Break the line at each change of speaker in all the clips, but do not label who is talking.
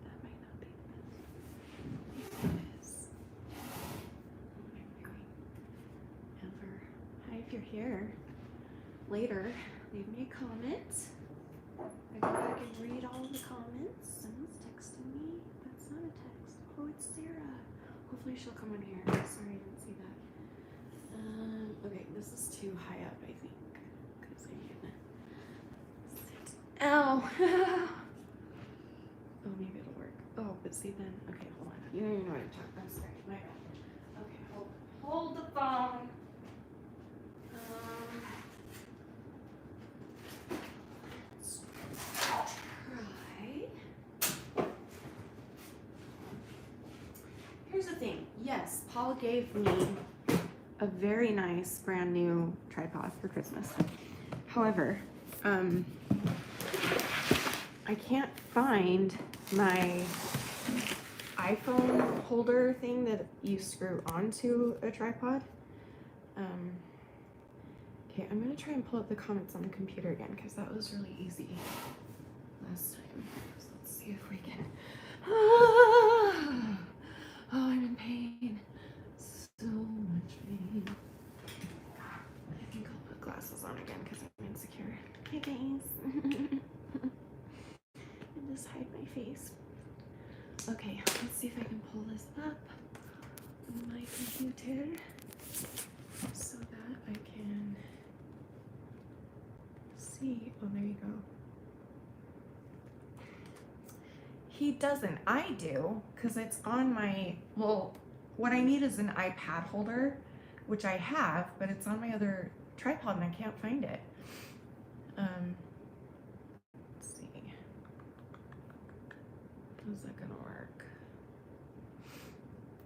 That might not be the best. Maybe it is. What am I doing? Ever. Hi, if you're here. Later, leave me a comment. I go back and read all the comments. Someone's texting me. That's not a text. Oh, it's Sarah. Hopefully she'll come in here. Sorry, I didn't see that. Okay, this is too high up, I think. Because I'm gonna sit. Ow! Oh, maybe it'll work. Oh, but see then. Okay, hold on. You don't even know what I'm talking about. I'm sorry. My bad. Okay, hold the phone. Here's the thing. Yes, Paul gave me a very nice brand new tripod for Christmas. However, I can't find my iPhone holder thing that you screw onto a tripod. Okay, I'm gonna try and pull up the comments on the computer again because that was really easy last time. So let's see if we can. Oh, I'm in pain. So much pain. I think I'll put glasses on again because I'm insecure. Hi guys. And just hide my face. Okay, let's see if I can pull this up on my computer so that I can see. Oh, there you go. He doesn't. I do, because it's on my, well, what I need is an iPad holder, which I have, but it's on my other tripod and I can't find it. Let's see. How's that gonna work?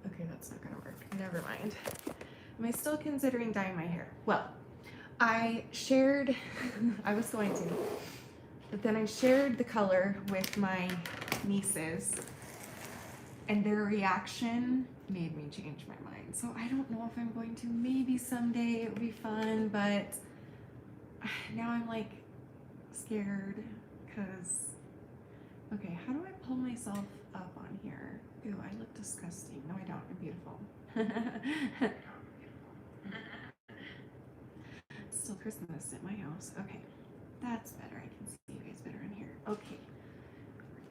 Okay, that's not gonna work. Never mind. Am I still considering dyeing my hair? Well, I shared, I was going to, but then I shared the color with my nieces and their reaction made me change my mind. So I don't know if I'm going to. Maybe someday it would be fun, but now I'm like scared because, okay, how do I pull myself up on here? Ew, I look disgusting. No, I don't. I'm beautiful. It's still Christmas at my house. Okay, that's better. I can see you guys better in here. Okay.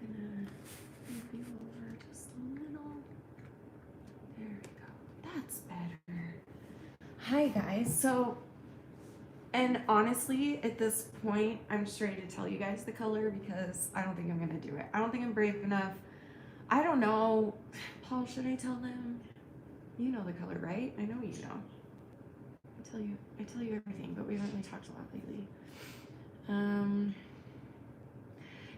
We're gonna move you over just a little. There we go. That's better. Hi guys. So, and honestly, at this point, I'm just ready to tell you guys the color because I don't think I'm gonna do it. I don't think I'm brave enough. I don't know. Paul, should I tell them? You know the color, right? I know you know. I tell you everything, but we haven't really talked a lot lately.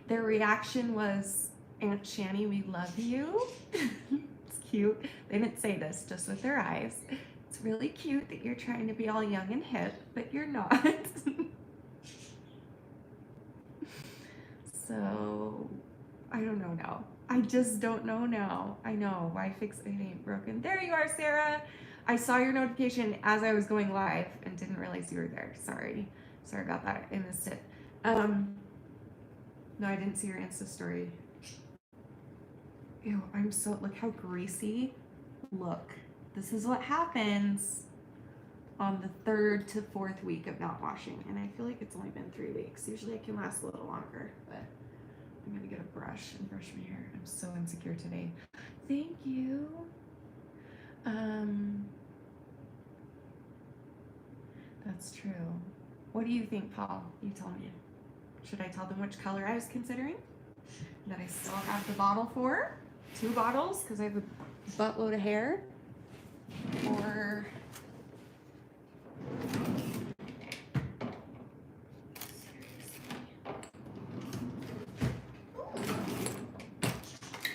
Their reaction was, Aunt Shanny, we love you. It's cute. They didn't say this, just with their eyes. It's really cute that you're trying to be all young and hip, but you're not. So, I don't know now. I just don't know now. I know. Why fix it ain't broken? There you are, Sarah. I saw your notification as I was going live and didn't realize you were there. Sorry. Sorry about that. I missed it. No, I didn't see your Insta story. Ew, I'm so, look how greasy. Look, this is what happens on the 3rd to 4th week of not washing. And I feel like it's only been 3 weeks. Usually I can last a little longer, but I'm gonna get a brush and brush my hair. I'm so insecure today. Thank you. That's true. What do you think, Paul? You tell me. Should I tell them which color I was considering? That I still have the bottle for? 2 bottles, because I have a buttload of hair? Or...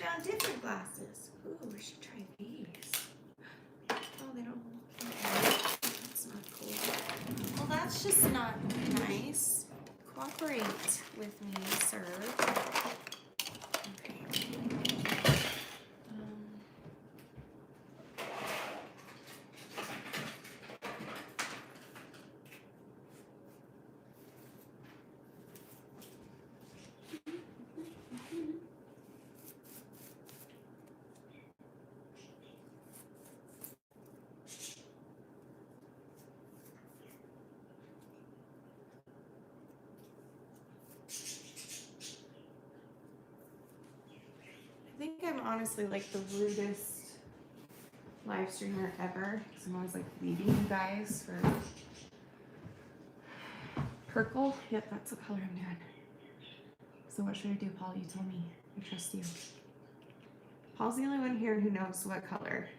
Found different glasses. Ooh, we should try these. Oh, they don't... That's not cool. Well, that's just not nice. Cooperate with me, sir. Okay. think I'm honestly like the rudest live streamer ever, because I'm always like leading you guys for purple. Yep, that's the color I'm doing. So what should I do, Paul? You tell me. I trust you. Paul's the only one here who knows what color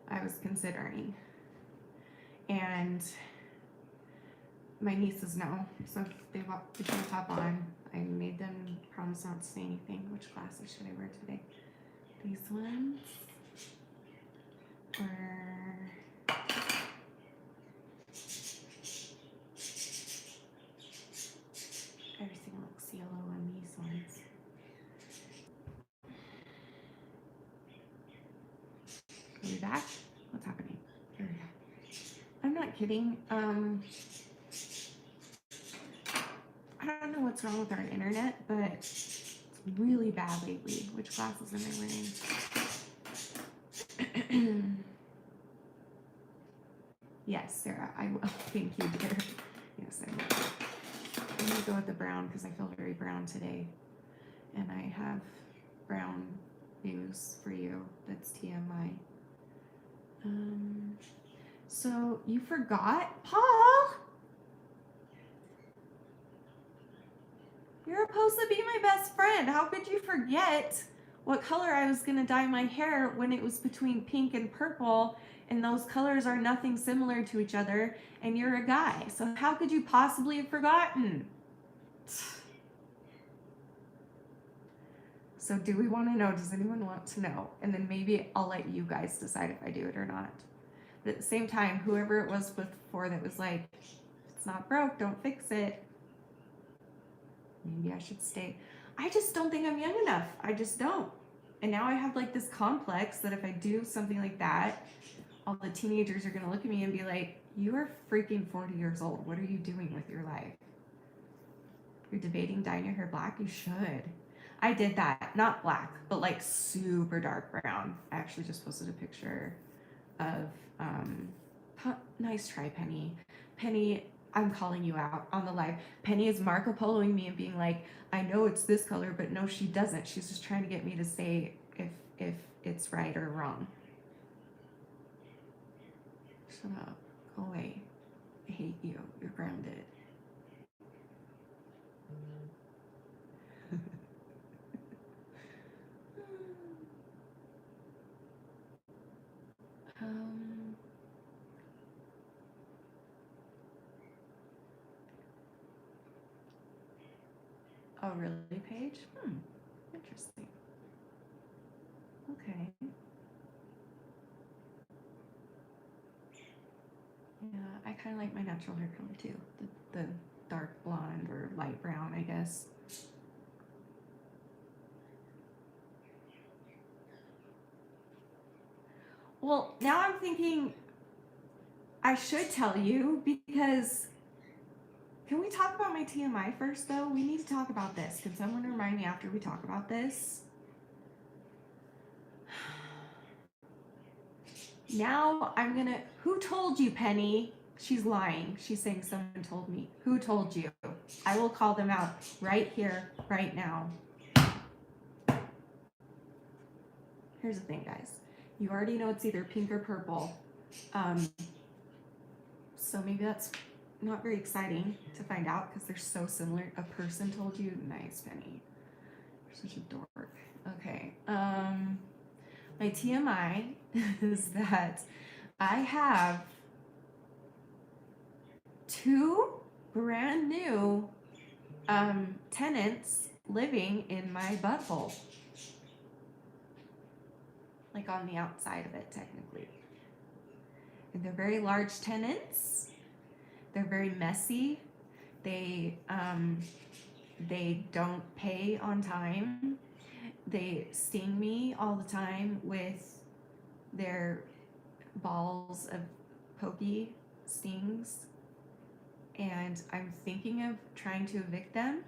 I was considering. And my nieces know. So if they hop on, I made them promise not to say anything. Which glasses should I wear today? These ones? Or everything looks yellow on these ones. Are we back? What's happening? Here we go. I'm not kidding. I don't know what's wrong with our internet, but it's really bad lately. Which glasses am I wearing? Yes, Sarah, I will. Thank you, dear. Yes, I will. I'm going to go with the brown because I feel very brown today. And I have brown news for you. That's TMI. So you forgot? Paul! You're supposed to be my best friend. How could you forget what color I was going to dye my hair when it was between pink and purple? And those colors are nothing similar to each other, and you're a guy. So how could you possibly have forgotten? So do we want to know? Does anyone want to know? And then maybe I'll let you guys decide if I do it or not. But at the same time, whoever it was before that was like, it's not broke, don't fix it. Maybe I should stay. I just don't think I'm young enough. I just don't. And now I have like this complex that if I do something like that, all the teenagers are going to look at me and be like, you are freaking 40 years old. What are you doing with your life? You're debating dyeing your hair black? You should. I did that. Not black, but like super dark brown. I actually just posted a picture of, nice try, Penny. Penny, I'm calling you out on the live. Penny is Marco Poloing me and being like, I know it's this color, but no, she doesn't. She's just trying to get me to say if it's right or wrong. Shut up. Go away. I hate you. You're grounded. Oh, really, Paige? Interesting. Okay. Yeah, I kind of like my natural hair color too. The dark blonde or light brown, I guess. Well, now I'm thinking I should tell you because can we talk about my TMI first though? We need to talk about this. Can someone remind me after we talk about this? Now I'm gonna, who told you, Penny? She's lying. She's saying someone told me. Who told you? I will call them out right here, right now. Here's the thing, guys. You already know it's either pink or purple. So maybe that's not very exciting to find out because they're so similar. A person told you? Nice, Penny. You're such a dork. Okay. My TMI is that I have 2 brand new tenants living in my butthole. Like on the outside of it, technically. And they're very large tenants. They're very messy. They don't pay on time. They sting me all the time with their balls of pokey stings. And I'm thinking of trying to evict them,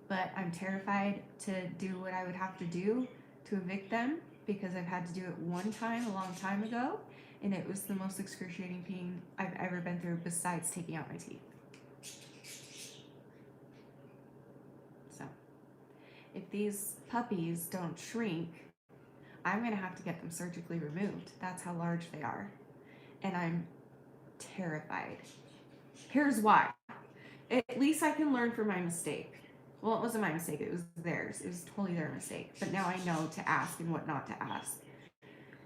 but I'm terrified to do what I would have to do to evict them because I've had to do it one time a long time ago, and it was the most excruciating pain I've ever been through besides taking out my teeth. So, if these puppies don't shrink, I'm going to have to get them surgically removed. That's how large they are. And I'm terrified. Here's why. At least I can learn from my mistake. Well, it wasn't my mistake, it was theirs. It was totally their mistake. But now I know to ask and what not to ask.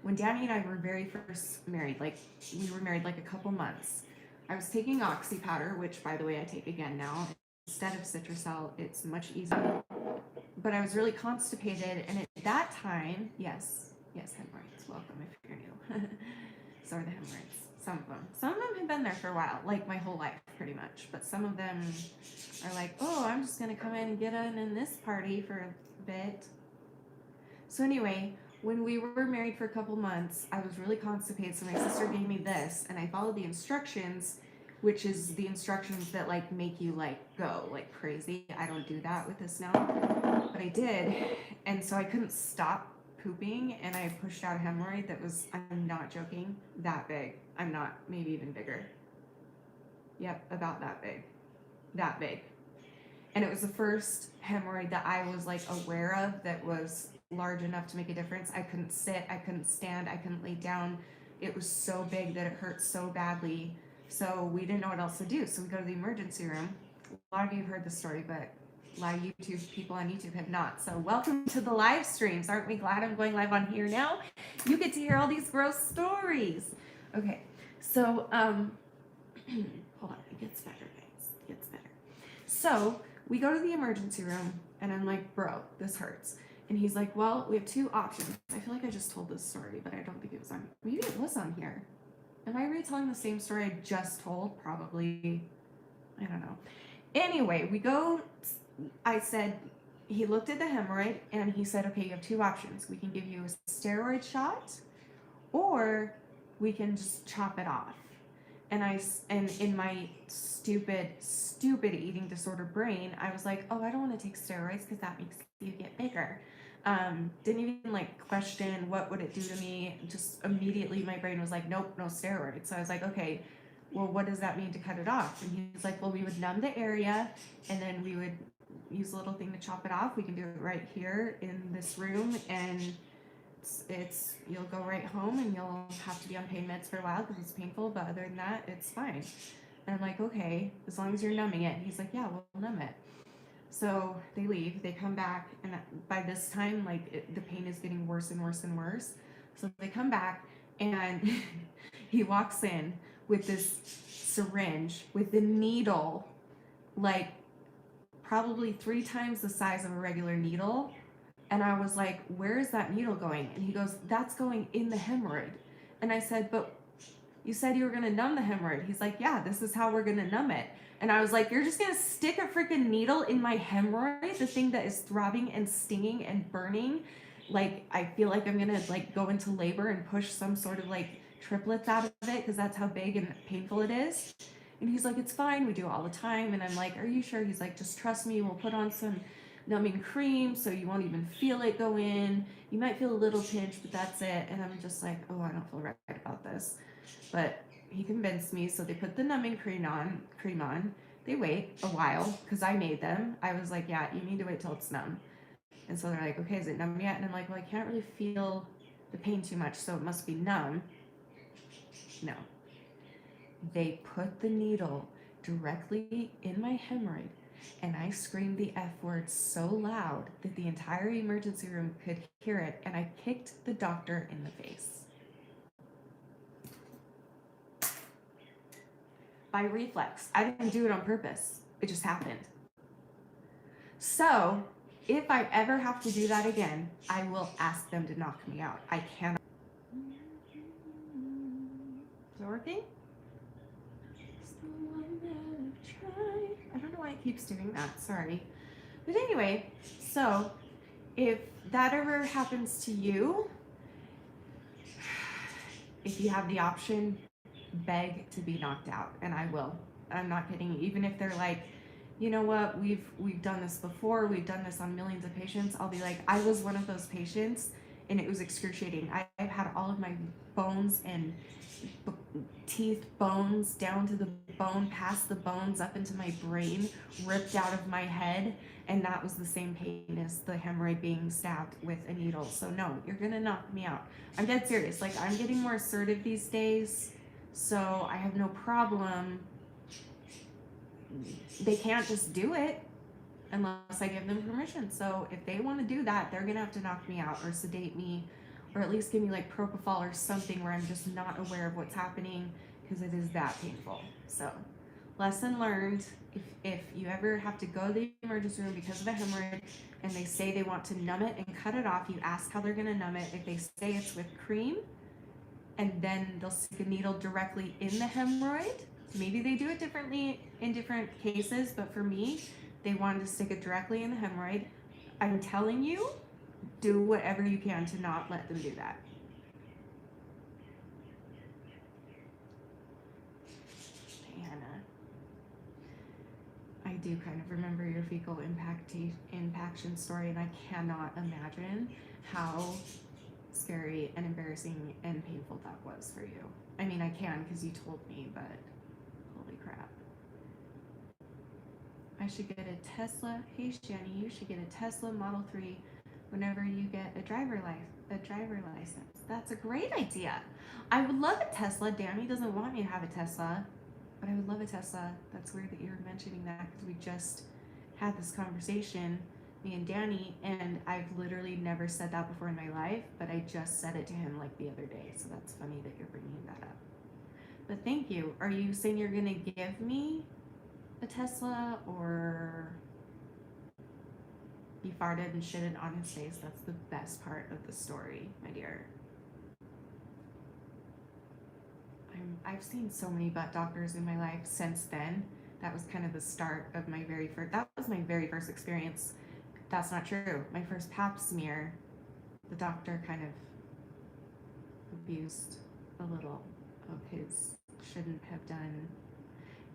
When Danny and I were very first married, like we were married like a couple months, I was taking oxy powder, which by the way I take again now. Instead of Citrusel, it's much easier. But I was really constipated, and at that time, yes, hemorrhoids, welcome if you're new. So are the hemorrhoids, some of them. Some of them have been there for a while, like my whole life pretty much. But some of them are like, oh, I'm just gonna come in and get in this party for a bit. So anyway, when we were married for a couple months, I was really constipated, so my sister gave me this, and I followed the instructions, which is the instructions that like make you like go like crazy. I don't do that with this now, but I did, and so I couldn't stop pooping, and I pushed out a hemorrhoid that was, I'm not joking, that big. I'm not, maybe even bigger. Yep, about that big. And it was the first hemorrhoid that I was like aware of that was large enough to make a difference. I couldn't sit, I couldn't stand, I couldn't lay down. It was so big that it hurt so badly. So we didn't know what else to do. So we go to the emergency room. A lot of you have heard the story, but a lot of YouTube people on YouTube have not. So welcome to the live streams. Aren't we glad I'm going live on here now? You get to hear all these gross stories. Okay, so hold on, it gets better, guys. It gets better. So we go to the emergency room, and I'm like, bro, this hurts. And he's like, well, we have two options. I feel like I just told this story, but I don't think it was on. Maybe it was on here. Am I retelling the same story I just told? Probably. I don't know. Anyway, we go. I said, he looked at the hemorrhoid and he said, okay, you have two options. We can give you a steroid shot, or we can just chop it off. And in my stupid eating disorder brain, I was like, oh, I don't want to take steroids because that makes you get bigger. Didn't even like question what would it do to me. Just immediately my brain was like, nope, no steroids. So I was like, okay, well, what does that mean to cut it off? And he's like, well, we would numb the area, and then we would use a little thing to chop it off. We can do it right here in this room, and it's you'll go right home, and you'll have to be on pain meds for a while because it's painful, but other than that, it's fine. And I'm like, okay, as long as you're numbing it. And he's like, yeah, we'll numb it. So they leave, they come back, and by this time, like the pain is getting worse and worse and worse. So they come back, and he walks in with this syringe with the needle, like probably 3 times the size of a regular needle. And I was like, where is that needle going? And he goes, that's going in the hemorrhoid. And I said, but you said you were going to numb the hemorrhoid. He's like, yeah, this is how we're going to numb it. And I was like, you're just going to stick a freaking needle in my hemorrhoid, the thing that is throbbing and stinging and burning. Like, I feel like I'm going to like go into labor and push some sort of like triplets out of it because that's how big and painful it is. And he's like, it's fine. We do it all the time. And I'm like, are you sure? He's like, just trust me. We'll put on some numbing cream so you won't even feel it go in. You might feel a little pinch, but that's it. And I'm just like, oh, I don't feel right about this. But he convinced me, so they put the numbing cream on. They wait a while because I made them. I was like, yeah, you need to wait till it's numb. And so they're like, okay, is it numb yet? And I'm like, well, I can't really feel the pain too much, so it must be numb. No. They put the needle directly in my hemorrhoid, and I screamed the F word so loud that the entire emergency room could hear it, and I kicked the doctor in the face. By reflex. I didn't do it on purpose. It just happened. So, if I ever have to do that again, I will ask them to knock me out. I cannot. Is it working? I don't know why it keeps doing that. Sorry. But anyway, so if that ever happens to you, if you have the option, beg to be knocked out, and I will. I'm not kidding you. Even if they're like, you know what, we've done this before, we've done this on millions of patients, I'll be like, I was one of those patients, and it was excruciating. I've had all of my bones and teeth, bones, down to the bone, past the bones, up into my brain, ripped out of my head. And that was the same pain as the hemorrhoid being stabbed with a needle. So no, you're gonna knock me out. I'm dead serious. Like, I'm getting more assertive these days, so I have no problem. They can't just do it unless I give them permission. So if they want to do that, they're gonna have to knock me out or sedate me, or at least give me like propofol or something where I'm just not aware of what's happening, because it is that painful. So lesson learned: if you ever have to go to the emergency room because of a hemorrhoid and they say they want to numb it and cut it off, you ask how they're gonna numb it. If they say it's with cream, and then they'll stick a needle directly in the hemorrhoid. Maybe they do it differently in different cases, but for me, they wanted to stick it directly in the hemorrhoid. I'm telling you, do whatever you can to not let them do that. Hannah, I do kind of remember your fecal impaction story, and I cannot imagine how scary and embarrassing and painful that was for you. I mean, I can because you told me, but holy crap. I should get a Tesla. Hey, Shanny, you should get a Tesla Model 3 whenever you get a driver license. That's a great idea. I would love a Tesla. Danny doesn't want me to have a Tesla, but I would love a Tesla. That's weird that you're mentioning that, because we just had this conversation, me and Danny, and I've literally never said that before in my life, but I just said it to him like the other day. So that's funny that you're bringing that up. But thank you. Are you saying you're gonna give me a Tesla, or he farted and shitted on his face? That's the best part of the story, my dear. I've seen so many butt doctors in my life since then. That was kind of the start of my that was my very first experience. That's not true. My first pap smear, the doctor kind of abused a little of his shouldn't have done.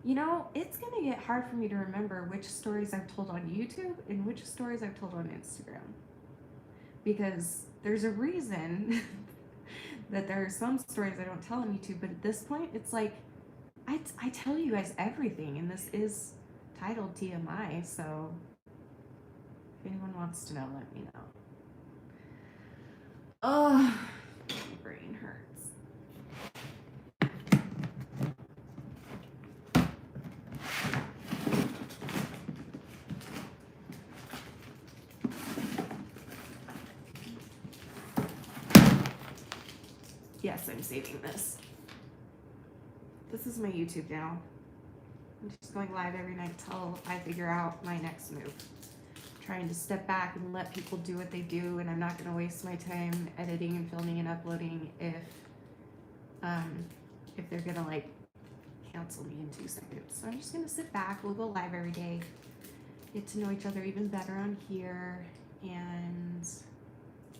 You know, it's going to get hard for me to remember which stories I've told on YouTube and which stories I've told on Instagram. Because there's a reason that there are some stories I don't tell on YouTube, but at this point, it's like, I tell you guys everything, and this is titled TMI, so if anyone wants to know, let me know. Oh, my brain hurts. Yes, I'm saving this. This is my YouTube now. I'm just going live every night till I figure out my next move. Trying to step back and let people do what they do, and I'm not going to waste my time editing and filming and uploading if they're going to like cancel me in 2 seconds. So I'm just going to sit back. We'll go live every day, get to know each other even better on here, and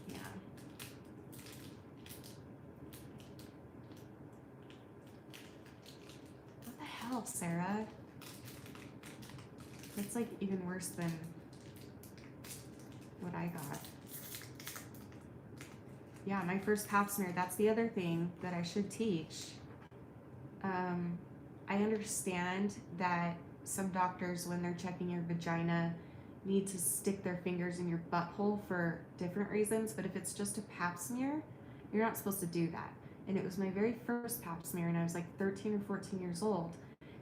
yeah. What the hell, Sarah? That's like even worse than what I got. Yeah, my first pap smear. That's the other thing that I should teach. I understand that some doctors, when they're checking your vagina, need to stick their fingers in your butthole for different reasons, but if it's just a pap smear, you're not supposed to do that. And it was my very first pap smear, and I was like 13 or 14 years old,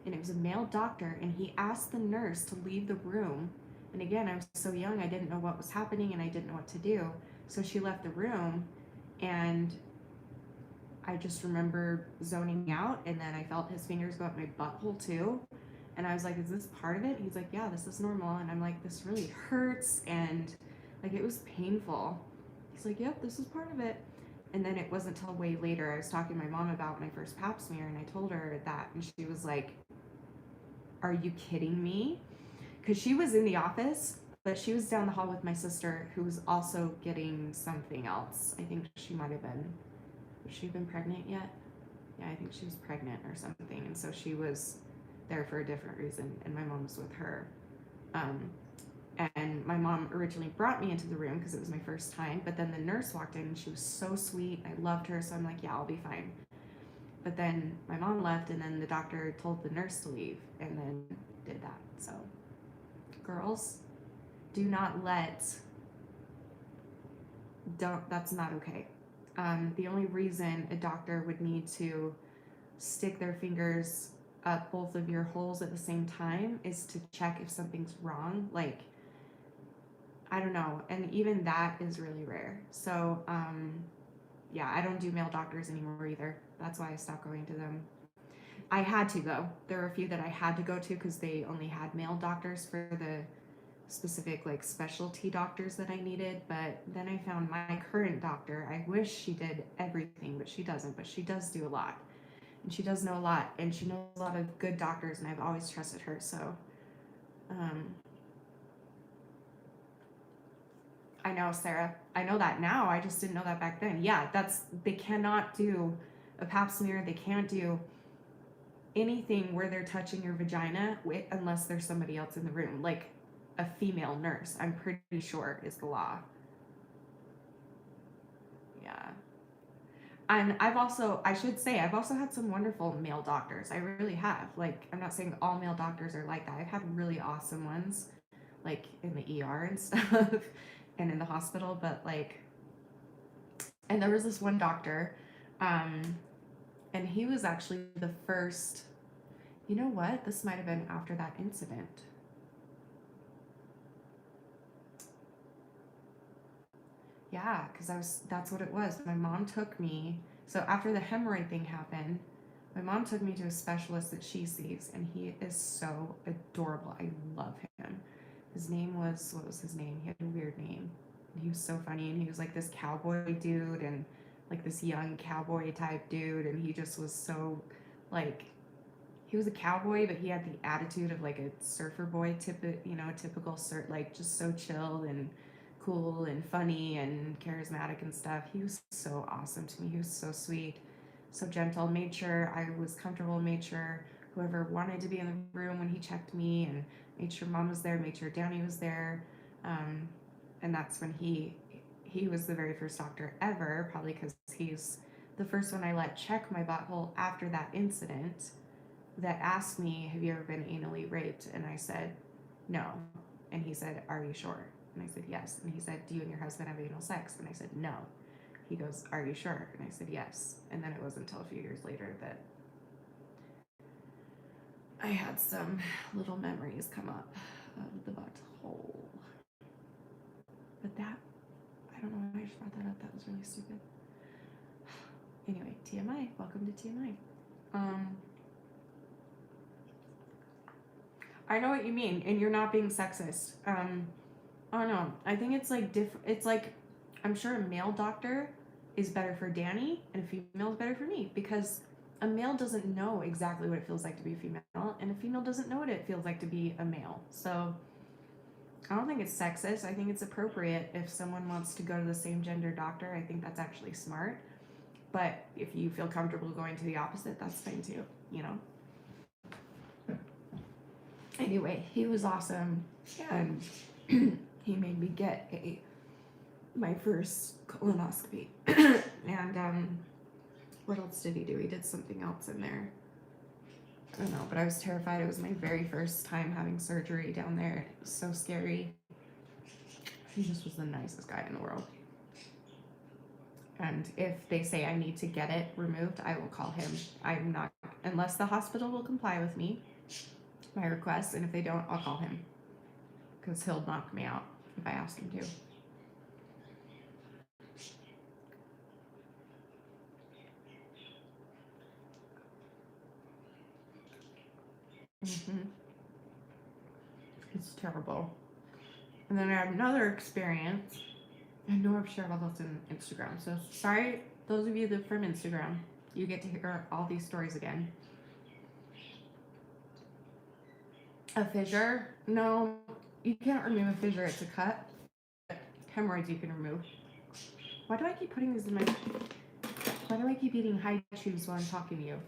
and it was a male doctor, and he asked the nurse to leave the room. And again, I was so young, I didn't know what was happening, and I didn't know what to do. So she left the room, and I just remember zoning out, and then I felt his fingers go up my butthole too. And I was like, is this part of it? He's like, yeah, this is normal. And I'm like, this really hurts, and like it was painful. He's like, yep, this is part of it. And then it wasn't until way later I was talking to my mom about my first pap smear, and I told her that, and she was like, are you kidding me? Because she was in the office, but she was down the hall with my sister, who was also getting something else. I think she might have been, has she been pregnant yet? Yeah, I think she was pregnant or something. And so she was there for a different reason, and my mom was with her. And my mom originally brought me into the room because it was my first time, but then the nurse walked in, and she was so sweet. I loved her, so I'm like, yeah, I'll be fine. But then my mom left, and then the doctor told the nurse to leave, and then did that. So, girls, do not let, that's not okay. The only reason a doctor would need to stick their fingers up both of your holes at the same time is to check if something's wrong. Like, I don't know. And even that is really rare. So, yeah, I don't do male doctors anymore either. That's why I stopped going to them. I had to go. There were a few that I had to go to because they only had male doctors for the specific like specialty doctors that I needed. But then I found my current doctor. I wish she did everything, but she doesn't. But she does do a lot, and she does know a lot, and she knows a lot of good doctors, and I've always trusted her. So, I know, Sarah. I know that now. I just didn't know that back then. Yeah, they cannot do a pap smear. They can't do anything where they're touching your vagina unless there's somebody else in the room, like a female nurse. I'm pretty sure is the law. Yeah. And I should say, I've also had some wonderful male doctors. I really have. Like, I'm not saying all male doctors are like that. I've had really awesome ones, like in the ER and stuff, and in the hospital. But like, and there was this one doctor, and he was actually the first. You know what? This might have been after that incident. Yeah, because that's what it was. My mom took me, so after the hemorrhoid thing happened, my mom took me to a specialist that she sees, and he is so adorable. I love him. His name was, what was his name? He had a weird name. And he was so funny, and he was like this cowboy dude, and like this young cowboy type dude, and he just was so, like, he was a cowboy, but he had the attitude of like a surfer boy, typical like just so chill and cool and funny and charismatic and stuff. He was so awesome to me. He was so sweet, so gentle. Made sure I was comfortable. Made sure whoever wanted to be in the room when he checked me, and made sure mom was there. Made sure Danny was there, and that's when he was the very first doctor ever, probably because he's the first one I let check my butthole after that incident, that asked me, have you ever been anally raped? And I said, no. And he said, are you sure? And I said, yes. And he said, do you and your husband have anal sex? And I said, no. He goes, are you sure? And I said, yes. And then it wasn't until a few years later that I had some little memories come up of the butthole. But that, I don't know why I just brought that up. That was really stupid. Anyway, TMI. Welcome to TMI. I know what you mean, and you're not being sexist. I don't know. I think it's like different. It's like, I'm sure a male doctor is better for Danny, and a female is better for me, because a male doesn't know exactly what it feels like to be a female, and a female doesn't know what it feels like to be a male. So I don't think it's sexist. I think it's appropriate if someone wants to go to the same gender doctor. I think that's actually smart. But if you feel comfortable going to the opposite, that's fine too, you know? Anyway, he was awesome, and he made me get my first colonoscopy. And what else did he do? He did something else in there. I don't know, but I was terrified. It was my very first time having surgery down there. It was so scary. He just was the nicest guy in the world. And if they say I need to get it removed, I will call him. I'm not, unless the hospital will comply with me, my request, and if they don't, I'll call him, because he'll knock me out if I ask him to. It's terrible. And then I had another experience. I know I've shared all those in Instagram, so sorry, those of you that from Instagram, you get to hear all these stories again. A fissure? No, you can't remove a fissure. It's a cut. Hemorrhoids you can remove. Why do I keep putting these in my... Why do I keep eating high chews while I'm talking to you?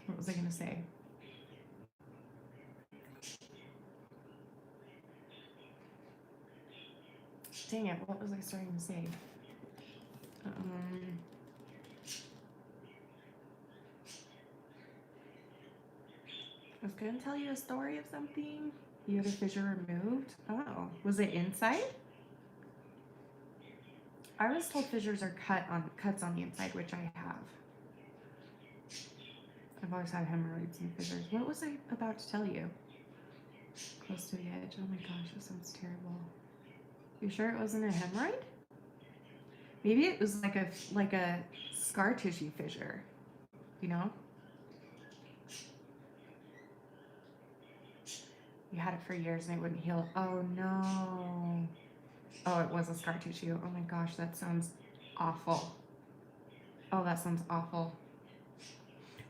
What was I going to say? Dang it, what was I starting to say? gonna tell you a story of something. You had a fissure removed. Oh, was it inside? I was told fissures are cuts on the inside, which I have. I've always had hemorrhoids and fissures. What was I about to tell you? Close to the edge. Oh my gosh, that sounds terrible. You sure it wasn't a hemorrhoid? Maybe it was like a scar tissue fissure. You know? You had it for years and it wouldn't heal. Oh no. Oh, it was a scar tissue. Oh my gosh, that sounds awful. Oh, that sounds awful.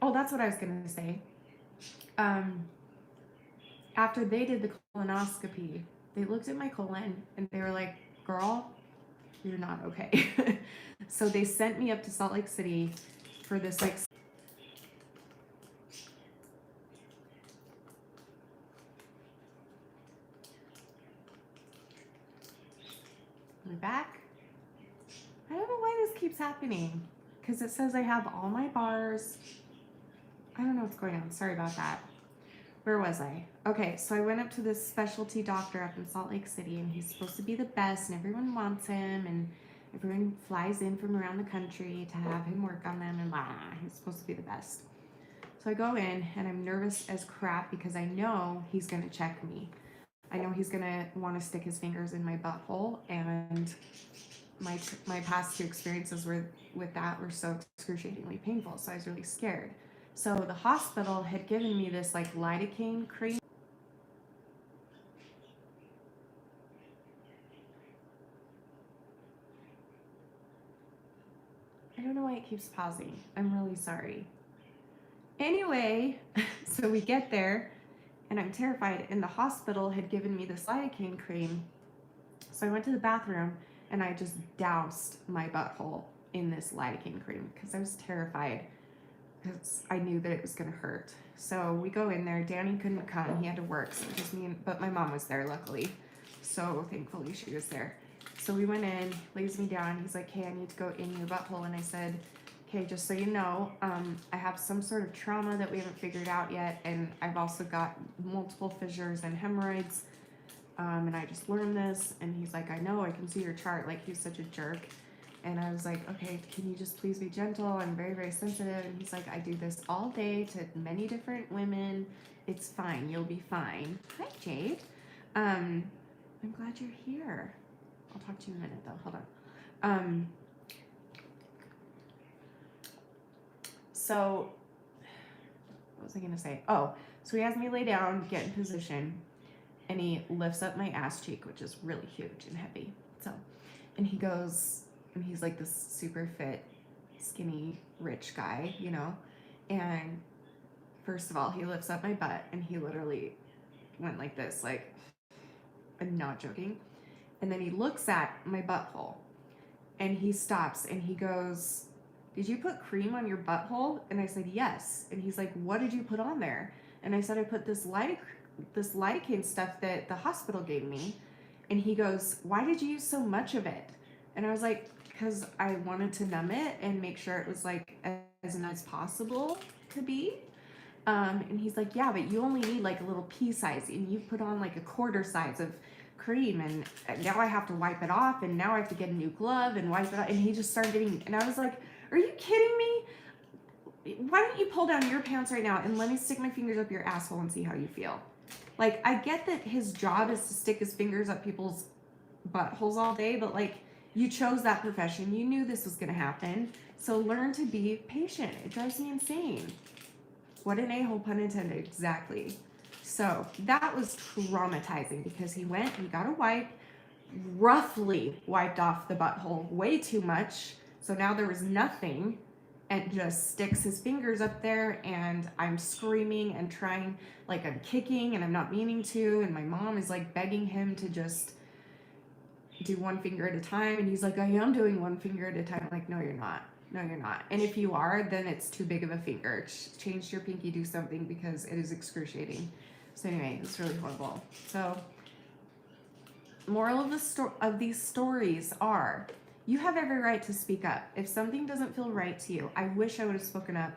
Oh, that's what I was gonna say. After they did the colonoscopy, they looked at my colon and they were like, girl, you're not okay. So they sent me up to Salt Lake City for this like my back. I don't know why this keeps happening because it says I have all my bars. I don't know what's going on. Sorry about that. Where was I? Okay, so I went up to this specialty doctor up in Salt Lake City, and he's supposed to be the best, and everyone wants him, and everyone flies in from around the country to have him work on them, and blah, he's supposed to be the best. So I go in, and I'm nervous as crap because I know he's going to check me. I know he's going to want to stick his fingers in my butthole, and my past 2 experiences with that were so excruciatingly painful, so I was really scared. So the hospital had given me this like lidocaine cream. I don't know why it keeps pausing. I'm really sorry. Anyway, so we get there and I'm terrified, and the hospital had given me this lidocaine cream. So I went to the bathroom and I just doused my butthole in this lidocaine cream because I was terrified. Because I knew that it was gonna hurt. So we go in there. Danny couldn't come; he had to work. So just me, but my mom was there, luckily. So thankfully she was there. So we went in, lays me down. He's like, "Hey, I need to go in your butthole," and I said, "Okay, just so you know, I have some sort of trauma that we haven't figured out yet, and I've also got multiple fissures and hemorrhoids, and I just learned this." And he's like, "I know, I can see your chart." Like, he was such a jerk. And I was like, "Okay, can you just please be gentle? I'm very, very sensitive." And he's like, "I do this all day to many different women. It's fine. You'll be fine." Hi, Jade. I'm glad you're here. I'll talk to you in a minute, though. Hold on. So, what was I going to say? Oh, so he has me lay down, get in position, and he lifts up my ass cheek, which is really huge and heavy. So, and he goes... And he's like this super fit, skinny, rich guy, you know? And first of all, he lifts up my butt and he literally went like this, like, I'm not joking. And then he looks at my butthole and he stops and he goes, "Did you put cream on your butthole?" And I said, "Yes." And he's like, "What did you put on there?" And I said, "I put this lidocaine stuff that the hospital gave me." And he goes, "Why did you use so much of it?" And I was like, "Because I wanted to numb it and make sure it was like as nice as possible to be." And he's like, "Yeah, but you only need like a little pea size, and you put on like a quarter size of cream, and now I have to wipe it off, and now I have to get a new glove and wipe it off." And he just started getting, and I was like, "Are you kidding me? Why don't you pull down your pants right now and let me stick my fingers up your asshole and see how you feel?" Like, I get that his job is to stick his fingers up people's buttholes all day, but like, you chose that profession. You knew this was going to happen. So learn to be patient. It drives me insane. What an a-hole, pun intended. Exactly. So that was traumatizing because he went, he got a wipe, roughly wiped off the butthole way too much. So now there was nothing, and just sticks his fingers up there, and I'm screaming and trying, like I'm kicking and I'm not meaning to. And my mom is like begging him to just do one finger at a time, and he's like, "I am doing one finger at a time." I'm like, "No, you're not. No, you're not. And if you are, then it's too big of a finger. Change your pinky, do something, because it is excruciating." So anyway, it's really horrible. So moral of these stories are, you have every right to speak up. If something doesn't feel right to you, I wish I would have spoken up.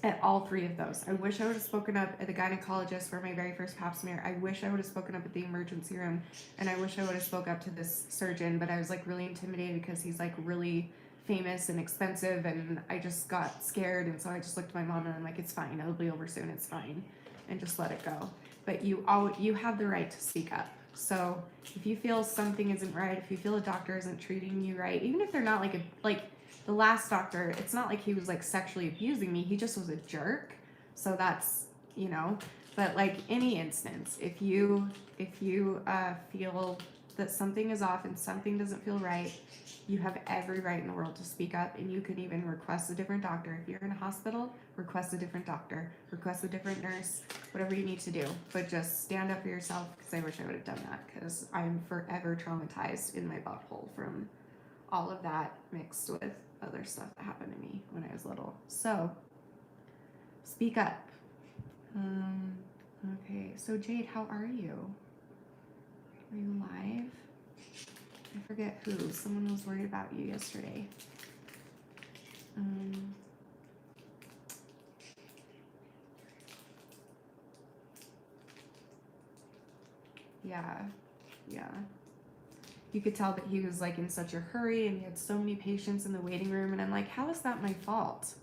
at all three of those. I wish I would have spoken up at the gynecologist for my very first pap smear. I wish I would have spoken up at the emergency room, and I wish I would have spoke up to this surgeon, but I was like really intimidated because he's like really famous and expensive, and I just got scared, and so I just looked at my mom and I'm like, it's fine, it'll be over soon, it's fine, and just let it go. But you have the right to speak up. So if you feel something isn't right, if you feel a doctor isn't treating you right, even if they're not like the last doctor, it's not like he was like sexually abusing me, he just was a jerk. So that's, but like any instance, if you feel that something is off and something doesn't feel right, you have every right in the world to speak up, and you can even request a different doctor. If you're in a hospital, request a different doctor, request a different nurse, whatever you need to do, but just stand up for yourself, because I wish I would have done that, because I'm forever traumatized in my butthole from all of that mixed with other stuff that happened to me when I was little. So speak up. Okay, so Jade, how are you? Are you live? I forget who. Someone was worried about you yesterday. Yeah. You could tell that he was like in such a hurry, and he had so many patients in the waiting room, and I'm like, how is that my fault?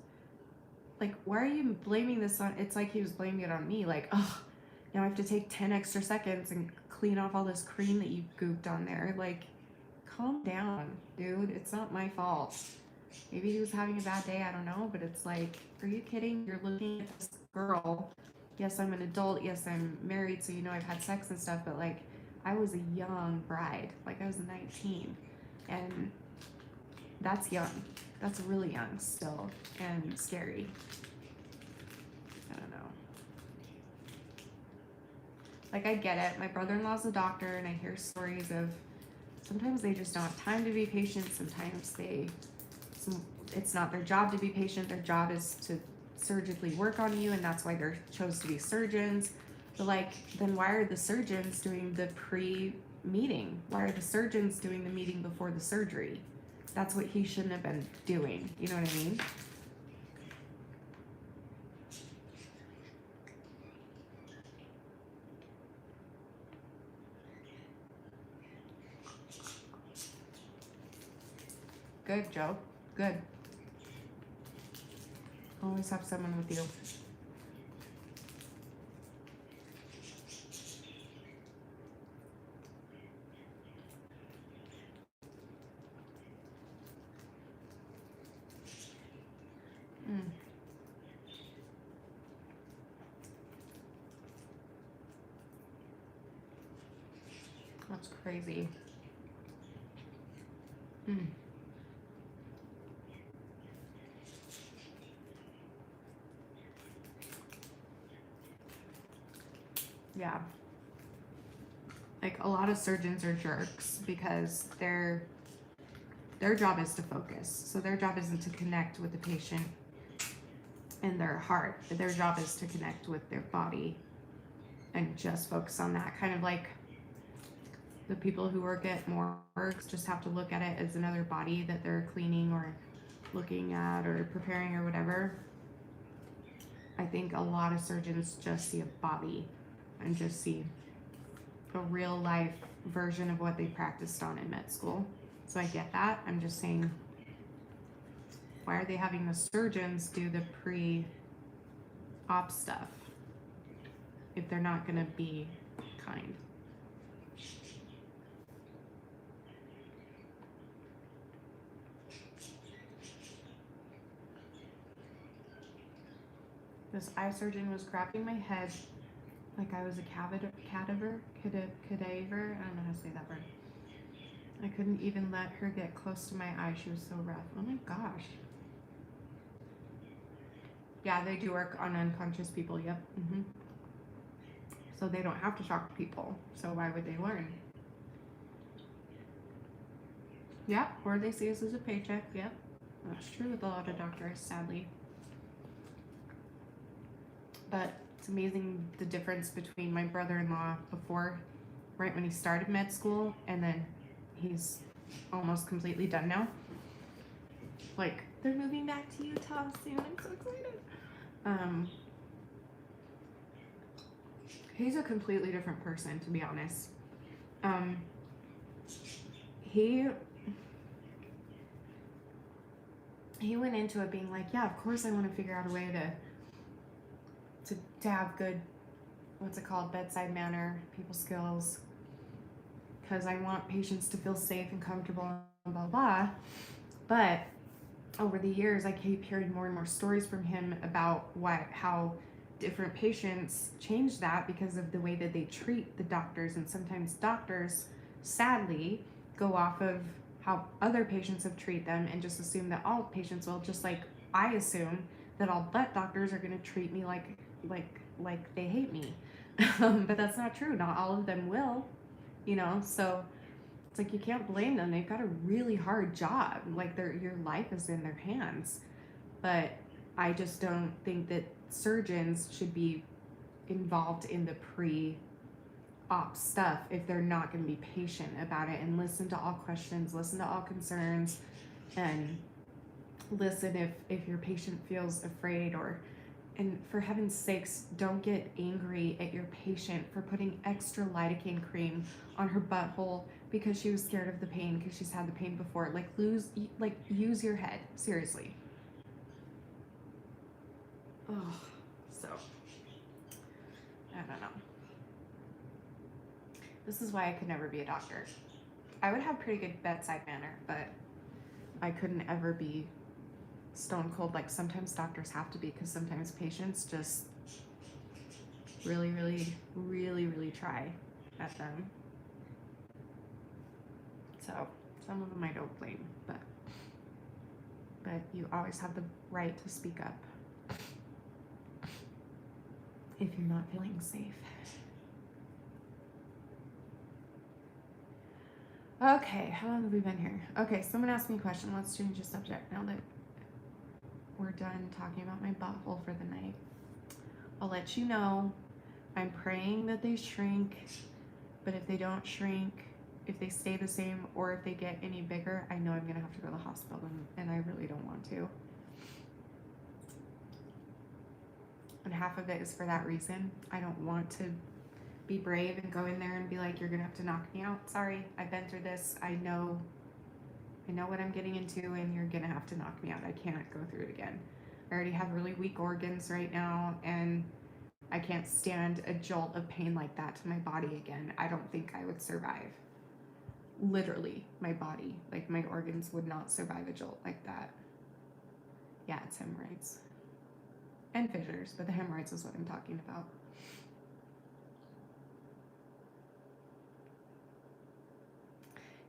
Like, why are you blaming this on? It's like he was blaming it on me. Like, oh, now I have to take 10 extra seconds and clean off all this cream that you gooped on there. Like, calm down, dude. It's not my fault. Maybe he was having a bad day, I don't know, but it's like, are you kidding? You're looking at this girl. Yes, I'm an adult. Yes, I'm married, so I've had sex and stuff, but like, I was a young bride. Like, I was 19, and that's young. That's really young still, and scary. I don't know. Like, I get it. My brother-in-law's a doctor, and I hear stories of sometimes they just don't have time to be patient. Sometimes it's not their job to be patient. Their job is to surgically work on you, and that's why they're chose to be surgeons. But like, then why are the surgeons doing the pre-meeting? Why are the surgeons doing the meeting before the surgery? That's what he shouldn't have been doing. You know what I mean? Good, Joe. Good. Always have someone with you. That's crazy. Yeah. Like, a lot of surgeons are jerks because their job is to focus. So their job isn't to connect with the patient and their heart. Their job is to connect with their body and just focus on that. Kind of like the people who work at morgues just have to look at it as another body that they're cleaning or looking at or preparing or whatever. I think a lot of surgeons just see a body and just see a real life version of what they practiced on in med school. So I get that. I'm just saying, why are they having the surgeons do the pre-op stuff if they're not going to be kind? This eye surgeon was grabbing my head like I was a cadaver. I don't know how to say that word. I couldn't even let her get close to my eye. She was so rough. Oh my gosh. Yeah, they do work on unconscious people. Yep. So they don't have to shock people. So why would they learn? Yep. Or they see us as a paycheck. Yep. That's true with a lot of doctors, sadly. But it's amazing the difference between my brother-in-law before, right when he started med school, and then he's almost completely done now. Like, they're moving back to Utah soon. I'm so excited. He's a completely different person, to be honest. He went into it being like, yeah, of course I want to figure out a way to have good, what's it called, bedside manner, people skills, because I want patients to feel safe and comfortable and blah blah. But over the years, I keep hearing more and more stories from him about how different patients change that because of the way that they treat the doctors, and sometimes doctors, sadly, go off of how other patients have treated them and just assume that all patients will, just like I assume that all butt doctors are going to treat me like they hate me. But that's not true. Not all of them will, so it's like you can't blame them. They've got a really hard job. Like your life is in their hands. But I just don't think that surgeons should be involved in the pre-op stuff if they're not going to be patient about it and listen to all questions, listen to all concerns, and listen if your patient feels afraid, and for heaven's sakes, don't get angry at your patient for putting extra lidocaine cream on her butthole because she was scared of the pain because she's had the pain before. Use your head, seriously. Oh, so I don't know. This is why I could never be a doctor. I would have pretty good bedside manner, but I couldn't ever be stone cold. Like sometimes doctors have to be, because sometimes patients just really, really, really, really try at them. So some of them I don't blame, but you always have the right to speak up if you're not feeling safe. Okay, how long have we been here? Okay, someone asked me a question. Let's change the subject now that we're done talking about my butthole for the night. I'll let you know. I'm praying that they shrink, but if they don't shrink, if they stay the same, or if they get any bigger, I know I'm gonna have to go to the hospital, and I really don't want to. And half of it is for that reason. I don't want to be brave and go in there and be like, you're gonna have to knock me out. Sorry, I've been through this. I know what I'm getting into, and you're gonna have to knock me out. I can't go through it again. I already have really weak organs right now, and I can't stand a jolt of pain like that to my body again. I don't think I would survive. Literally, my body, like my organs would not survive a jolt like that. Yeah, it's hemorrhoids. And fissures, but the hemorrhoids is what I'm talking about.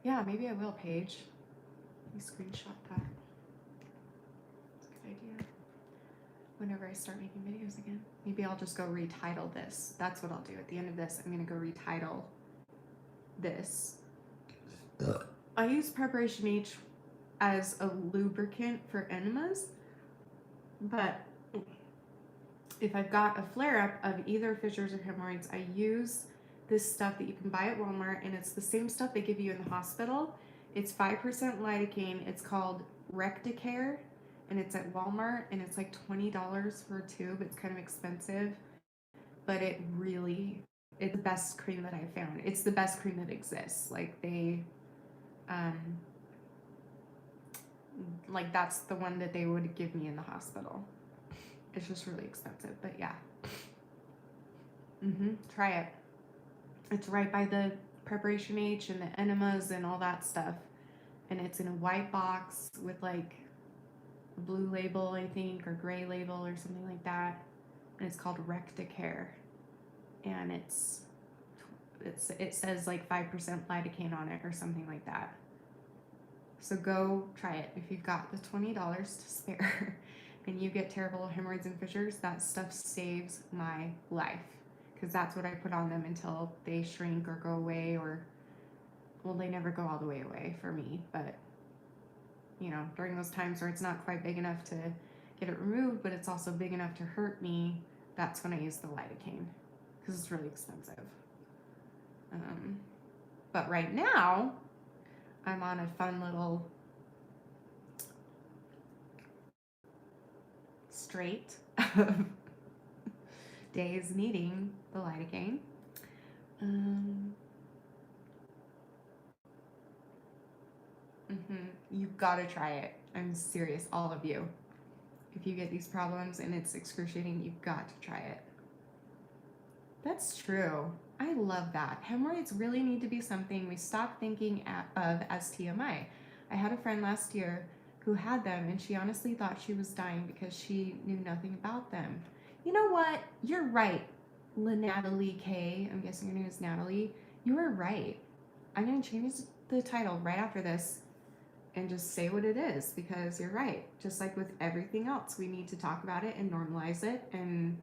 Yeah, maybe I will, Paige. Let me screenshot that. That's a good idea. Whenever I start making videos again. Maybe I'll just go retitle this. That's what I'll do. At the end of this, I'm going to go retitle this. I use Preparation H as a lubricant for enemas, but if I've got a flare-up of either fissures or hemorrhoids, I use this stuff that you can buy at Walmart, and it's the same stuff they give you in the hospital. It's 5% lidocaine. It's called Recticare, and it's at Walmart, and it's like $20 for a tube. It's kind of expensive, but it's the best cream that I've found. It's the best cream that exists. Like that's the one that they would give me in the hospital. It's just really expensive, but yeah. Try it. It's right by the Preparation H and the enemas and all that stuff. And it's in a white box with like a blue label, I think, or gray label or something like that. And it's called Recticare. And it says like 5% lidocaine on it or something like that. So go try it. If you've got the $20 to spare and you get terrible hemorrhoids and fissures, that stuff saves my life. Because that's what I put on them until they shrink or go away, they never go all the way away for me. But, during those times where it's not quite big enough to get it removed, but it's also big enough to hurt me, that's when I use the lidocaine. Because it's really expensive. But right now, I'm on a fun little straight of days needing the lidocaine. You've got to try it. I'm serious, all of you. If you get these problems and it's excruciating, you've got to try it. That's true. I love that. Hemorrhoids really need to be something we stop thinking of as TMI. I had a friend last year who had them, and she honestly thought she was dying because she knew nothing about them. You know what? You're right, Natalie K. I'm guessing your name is Natalie. You are right. I'm going to change the title right after this and just say what it is, because you're right. Just like with everything else, we need to talk about it and normalize it and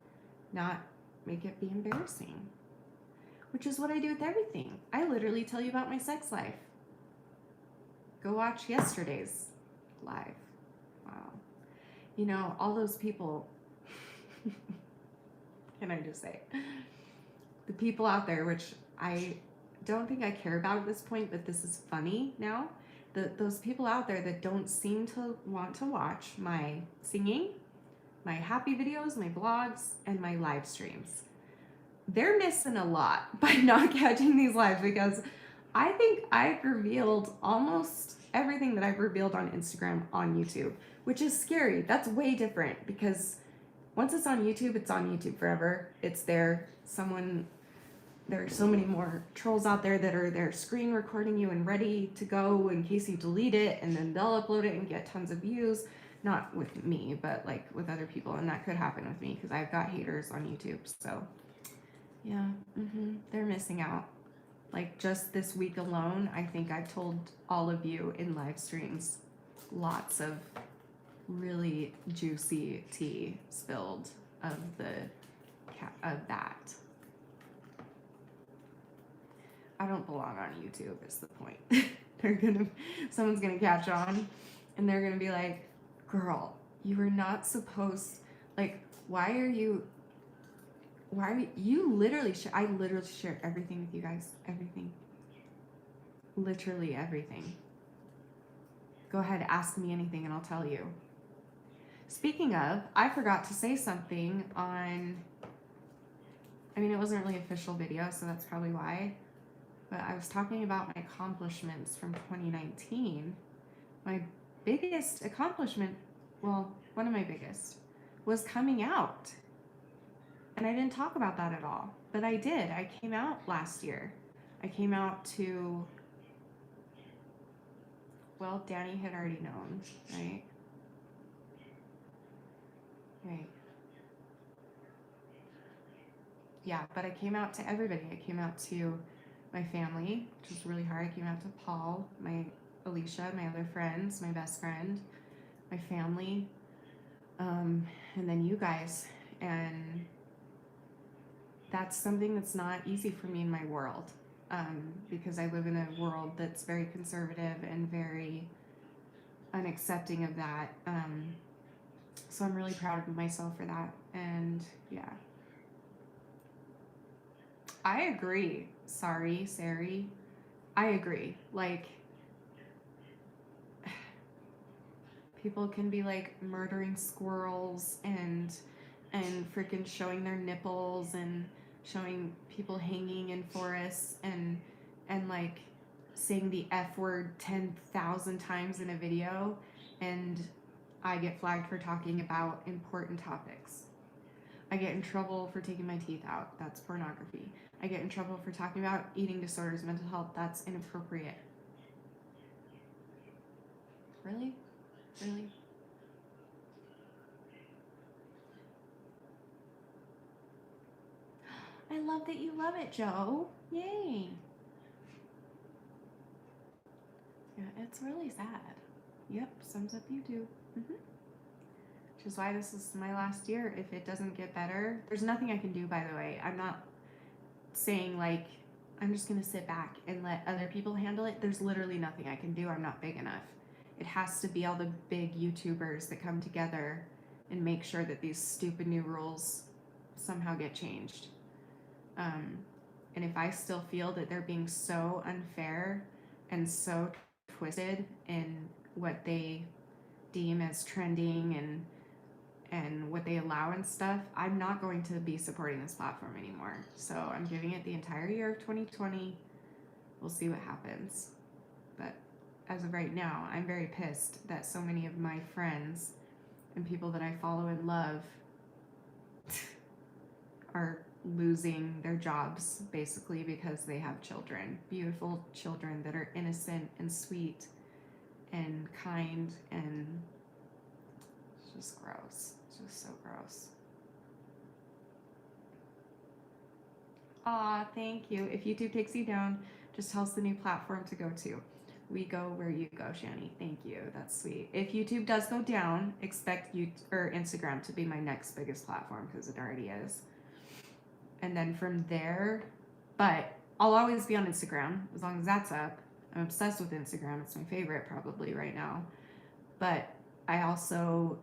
not make it be embarrassing, which is what I do with everything. I literally tell you about my sex life. Go watch yesterday's live. Wow. You know, all those people, can I just say, the people out there, which I don't think I care about at this point, but this is funny now. Those people out there that don't seem to want to watch my singing, my happy videos, my vlogs, and my live streams. They're missing a lot by not catching these lives, because I think I've revealed almost everything that I've revealed on Instagram on YouTube, which is scary. That's way different, because once it's on YouTube, it's on YouTube forever. It's there. There are so many more trolls out there that are there screen recording you and ready to go in case you delete it, and then they'll upload it and get tons of views. Not with me, but like with other people, and that could happen with me because I've got haters on YouTube. So yeah, they're missing out. Like just this week alone, I think I've told all of you in live streams lots of really juicy tea spilled of that. I don't belong on YouTube is the point. Someone's gonna catch on, and they're gonna be like, girl, you were not supposed, like, why are you literally I literally share everything with you guys. Everything. Literally everything. Go ahead, ask me anything and I'll tell you. Speaking of, I forgot to say something on, I mean, it wasn't really an official video, so that's probably why, but I was talking about my accomplishments from 2019. My biggest accomplishment, well, one of my biggest, was coming out. And I didn't talk about that at all, but I did. I came out last year. I came out to, well, Danny had already known, right? Right. Yeah, but I came out to everybody. I came out to my family, which was really hard. I came out to Paul, Alicia, my other friends, my best friend, my family, and then you guys. And that's something that's not easy for me in my world, because I live in a world that's very conservative and very unaccepting of that. So I'm really proud of myself for that. And yeah. I agree. Sorry, Sari. I agree. Like, people can be like murdering squirrels and freaking showing their nipples and showing people hanging in forests and like saying the F word 10,000 times in a video, and I get flagged for talking about important topics. I get in trouble for taking my teeth out. That's pornography. I get in trouble for talking about eating disorders, mental health. That's inappropriate. Really? Really? I love that you love it, Joe. Yay. Yeah, it's really sad. Yep, sums up YouTube. Which is why this is my last year. If it doesn't get better, there's nothing I can do, by the way. I'm not saying like I'm just gonna sit back and let other people handle it. There's literally nothing I can do. I'm not big enough. It has to be all the big YouTubers that come together and make sure that these stupid new rules somehow get changed. And if I still feel that they're being so unfair and so twisted in what they deem as trending and what they allow and stuff, I'm not going to be supporting this platform anymore. So I'm giving it the entire year of 2020. We'll see what happens. But as of right now, I'm very pissed that so many of my friends and people that I follow and love are losing their jobs basically because they have children. Beautiful children that are innocent and sweet and kind, and it's just gross. It's just so gross. Aw, thank you. If YouTube takes you down, just tell us the new platform to go to. We go where you go, Shanny. Thank you. That's sweet. If YouTube does go down, expect Instagram to be my next biggest platform, because it already is. And then from there, but I'll always be on Instagram as long as that's up. I'm obsessed with Instagram. It's my favorite probably right now. But I also,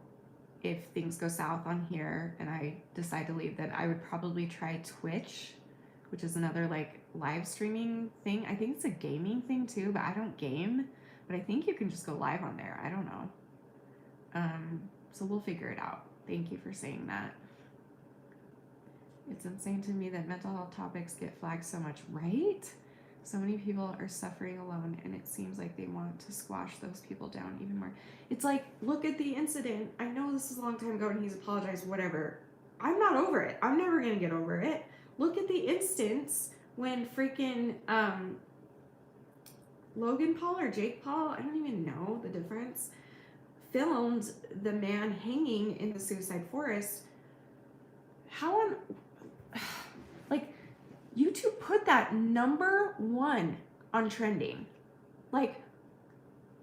if things go south on here and I decide to leave, then I would probably try Twitch, which is another like live streaming thing. I think it's a gaming thing too, but I don't game. But I think you can just go live on there. I don't know. So we'll figure it out. Thank you for saying that. It's insane to me that mental health topics get flagged so much, right? So many people are suffering alone, and it seems like they want to squash those people down even more. It's like, look at the incident. I know this is a long time ago and he's apologized, whatever. I'm not over it. I'm never going to get over it. Look at the instance when freaking Logan Paul or Jake Paul, I don't even know the difference, filmed the man hanging in the suicide forest. How on... Like, YouTube put that #1 on trending. Like,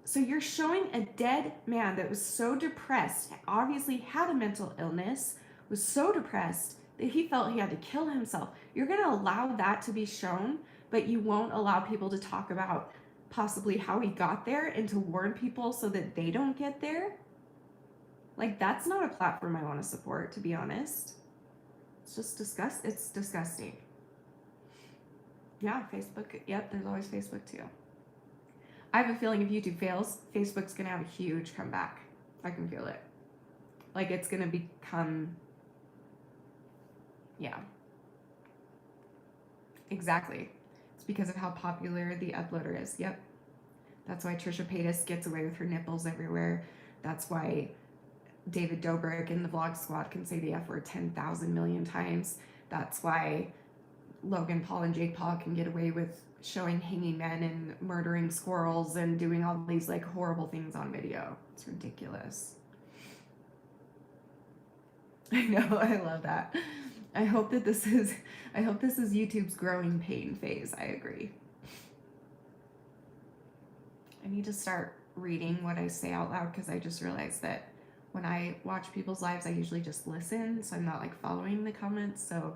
so you're showing a dead man that was so depressed, obviously had a mental illness, was so depressed that he felt he had to kill himself. You're going to allow that to be shown, but you won't allow people to talk about possibly how he got there and to warn people so that they don't get there? Like, that's not a platform I want to support, to be honest. It's just it's disgusting. Yeah, Facebook. Yep, there's always Facebook too. I have a feeling if YouTube fails, Facebook's going to have a huge comeback. I can feel it. Like, it's going to become... Yeah. Exactly. It's because of how popular the uploader is. Yep. That's why Trisha Paytas gets away with her nipples everywhere. That's why David Dobrik in the Vlog Squad can say the F word 10,000 million times. That's why Logan Paul and Jake Paul can get away with showing hanging men and murdering squirrels and doing all these like horrible things on video. It's ridiculous. I know, I love that. I hope this is YouTube's growing pain phase. I agree. I need to start reading what I say out loud, because I just realized that when I watch people's lives, I usually just listen, so I'm not like following the comments. So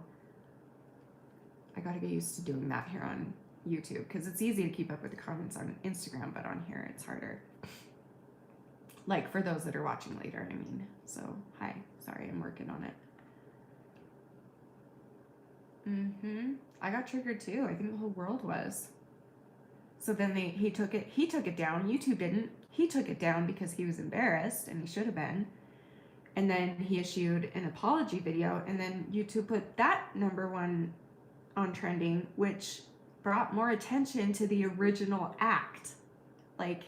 I got to get used to doing that here on YouTube, because it's easy to keep up with the comments on Instagram, but on here it's harder. Like for those that are watching later, I mean. So hi, sorry, I'm working on it. I got triggered too. I think the whole world was. So then he took it down. YouTube didn't. He took it down because he was embarrassed, and he should have been. And then he issued an apology video, and then YouTube put that #1 on trending, which brought more attention to the original act. Like,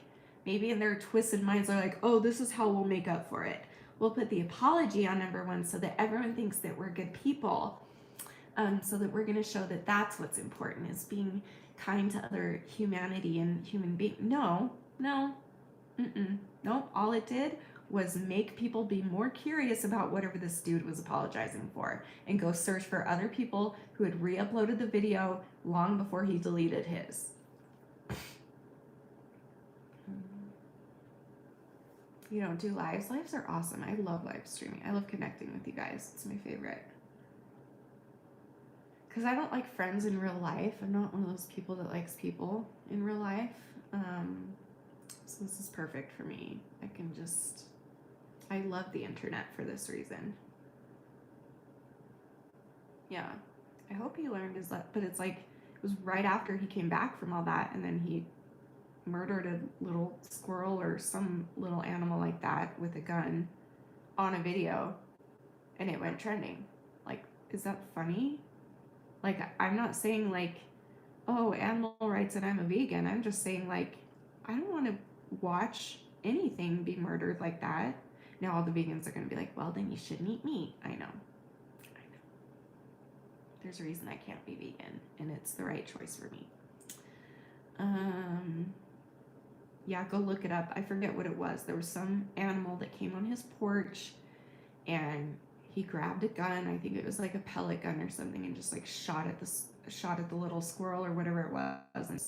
maybe in their twisted minds are like, oh, this is how we'll make up for it. We'll put the apology on #1 so that everyone thinks that we're good people. So that we're going to show that that's what's important, is being kind to other humanity and human beings. No. Nope. All it did was make people be more curious about whatever this dude was apologizing for, and go search for other people who had re-uploaded the video long before he deleted his. You don't do lives? Lives are awesome. I love live streaming. I love connecting with you guys. It's my favorite. Because I don't like friends in real life. I'm not one of those people that likes people in real life. So this is perfect for me. I love the internet for this reason. Yeah. I hope he learned his lesson. But it's like, it was right after he came back from all that, and then he murdered a little squirrel or some little animal like that with a gun on a video. and it went trending. Like, is that funny? Like, I'm not saying like, oh, animal rights and I'm a vegan. I'm just saying like, I don't want to watch anything be murdered like that. Now all the vegans are going to be like, well, then you shouldn't eat meat. I know. There's a reason I can't be vegan, and it's the right choice for me. Yeah, go look it up. I forget what it was. There was some animal that came on his porch, and he grabbed a gun. I think it was like a pellet gun or something, and just like shot at the little squirrel or whatever it was, and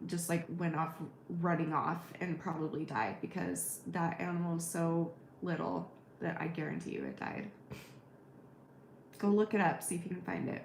just like went off running off and probably died because that animal was so little that I guarantee you it died. Go look it up, see if you can find it.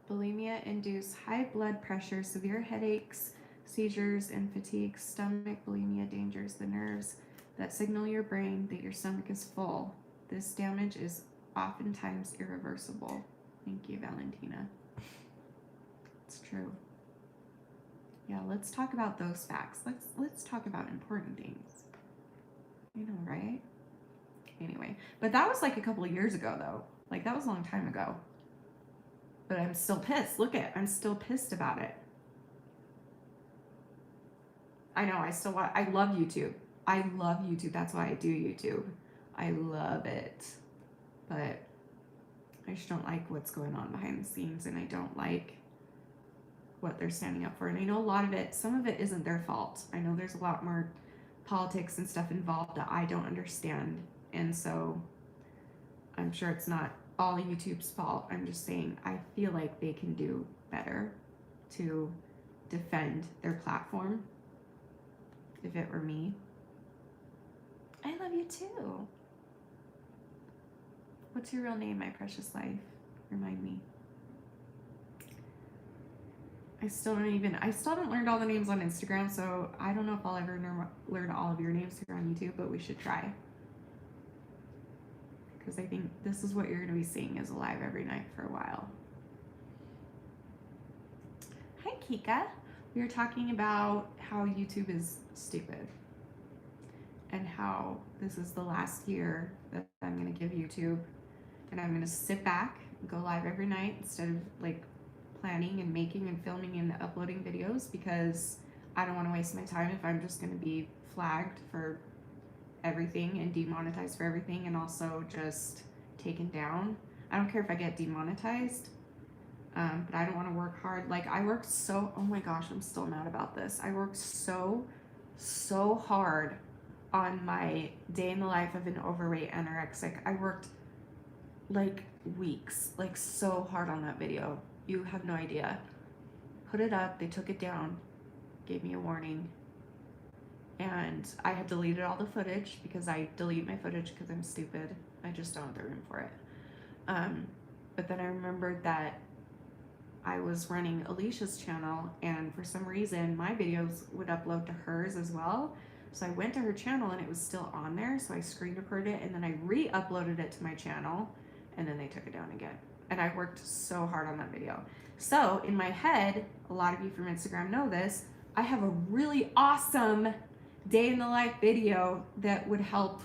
Bulimia induce high blood pressure, severe headaches, seizures, and fatigue. Stomach bulimia dangers the nerves that signal your brain that your stomach is full. This damage is oftentimes irreversible. Thank you, Valentina. It's true. Yeah, let's talk about those facts. Let's talk about important things. You know, right? Anyway, but that was like a couple of years ago, though. Like, that was a long time ago. But I'm still pissed. Look at, I'm still pissed about it. I know, I love YouTube. I love YouTube. That's why I do YouTube. I love it. But I just don't like what's going on behind the scenes, and I don't like what they're standing up for. And I know a lot of it, some of it isn't their fault. I know there's a lot more politics and stuff involved that I don't understand. And so I'm sure it's not all YouTube's fault. I'm just saying I feel like they can do better to defend their platform if it were me. I love you too. What's your real name, my precious life? Remind me. I still haven't learned all the names on Instagram, so I don't know if I'll ever learn all of your names here on YouTube, but we should try. Because I think this is what you're going to be seeing as a live every night for a while. Hi, Kika. We were talking about how YouTube is stupid and how this is the last year that I'm going to give YouTube, and I'm going to sit back and go live every night instead of like planning and making and filming and uploading videos, because I don't want to waste my time if I'm just going to be flagged for everything and demonetized for everything, and also just taken down. I don't care if I get demonetized, but I don't want to work hard. Like, I worked so, oh my gosh, I'm still mad about this. I worked so hard on my day in the life of an overweight anorexic. I worked like weeks, like so hard on that video. You have no idea. Put it up, they took it down, gave me a warning, and I had deleted all the footage because I delete my footage because I'm stupid. I just don't have the room for it. But then I remembered that I was running Alicia's channel, and for some reason my videos would upload to hers as well. So I went to her channel and it was still on there, so I screen recorded it and then I re-uploaded it to my channel, and then they took it down again. And I worked so hard on that video. So in my head, a lot of you from Instagram know this, I have a really awesome day in the life video that would help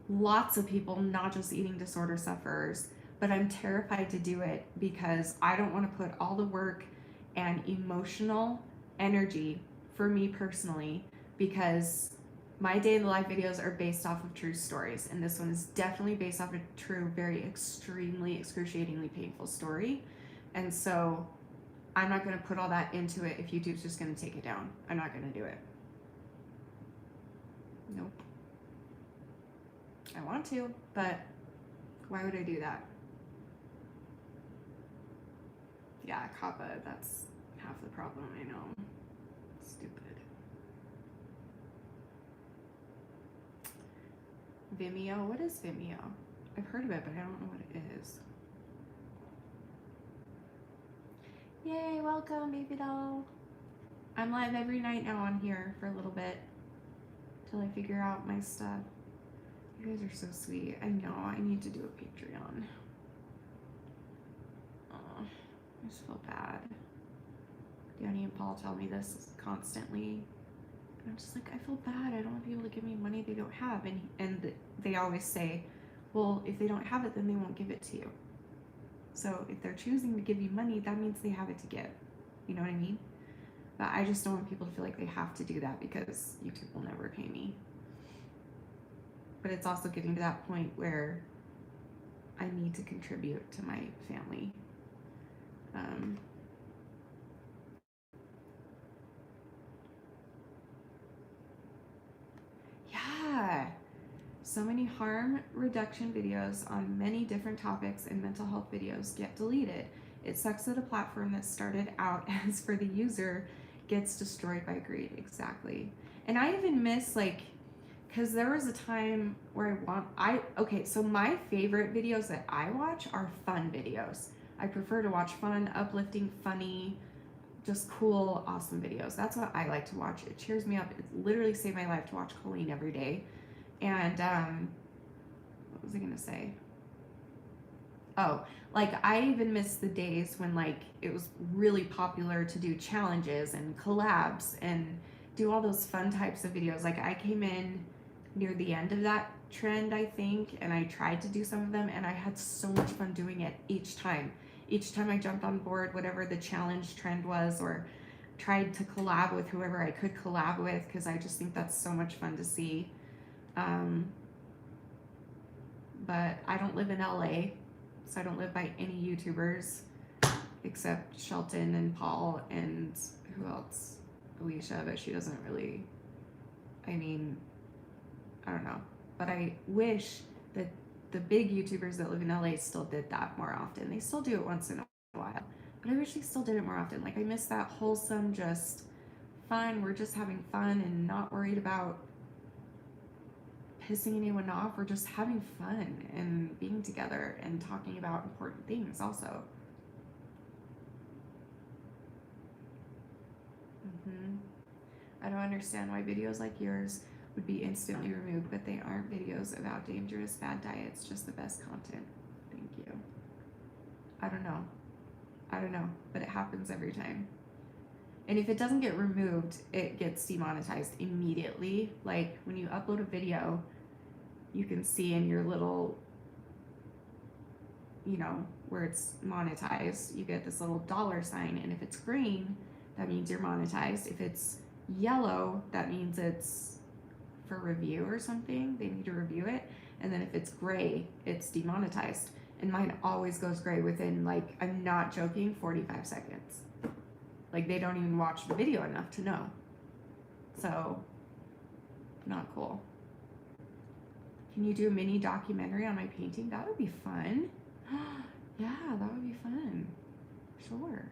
lots of people, not just eating disorder sufferers, but I'm terrified to do it because I don't want to put all the work and emotional energy for me personally, because my day in the life videos are based off of true stories, and this one is definitely based off a true, very extremely excruciatingly painful story. And so I'm not going to put all that into it if YouTube's just going to take it down. I'm not going to do it. Nope. I want to, but why would I do that? Yeah, Kappa, that's half the problem, I know. Stupid. Vimeo, what is Vimeo? I've heard of it, but I don't know what it is. Yay, welcome, baby doll. I'm live every night now on here for a little bit till I figure out my stuff. You guys are so sweet. I know, I need to do a Patreon. Oh, I just feel bad. Danny and Paul tell me this constantly. And I'm just like, I feel bad. I don't want people to give me money they don't have. And they always say, well, if they don't have it, then they won't give it to you. So if they're choosing to give you money, that means they have it to give. You know what I mean? But I just don't want people to feel like they have to do that because YouTube will never pay me. But it's also getting to that point where I need to contribute to my family. Yeah. So many harm reduction videos on many different topics and mental health videos get deleted. It sucks that a platform that started out as for the user gets destroyed by greed. Exactly. And I even miss, like, because there was a time where so my favorite videos that I watch are fun videos. I prefer to watch fun, uplifting, funny, just cool, awesome videos. That's what I like to watch. It cheers me up. It literally saved my life to watch Colleen every day. And what was I gonna say? Oh, like I even miss the days when like it was really popular to do challenges and collabs and do all those fun types of videos. Like I came in near the end of that trend, I think, and I tried to do some of them, and I had so much fun doing it each time. Each time I jumped on board, whatever the challenge trend was, or tried to collab with whoever I could collab with, because I just think that's so much fun to see. But I don't live in LA, so I don't live by any YouTubers except Shelton and Paul and who else? Alicia, but she doesn't really, I mean, I don't know. But I wish that the big YouTubers that live in LA still did that more often. They still do it once in a while, but I wish they still did it more often. Like I miss that wholesome, just fun. We're just having fun and not worried about pissing anyone off. We're just having fun and being together and talking about important things also. I don't understand why videos like yours would be instantly removed, but they aren't videos about dangerous bad diets, just the best content. Thank you. I don't know, but it happens every time. And if it doesn't get removed, it gets demonetized immediately. Like when you upload a video, you can see in your little, where it's monetized, you get this little $sign, and if it's green, that means you're monetized. If it's yellow, that means it's for review or something. They need to review it. And then if it's gray, it's demonetized. And mine always goes gray within, like, I'm not joking, 45 seconds. Like, they don't even watch the video enough to know. So, not cool. Can you do a mini documentary on my painting? That would be fun. Yeah, that would be fun. Sure.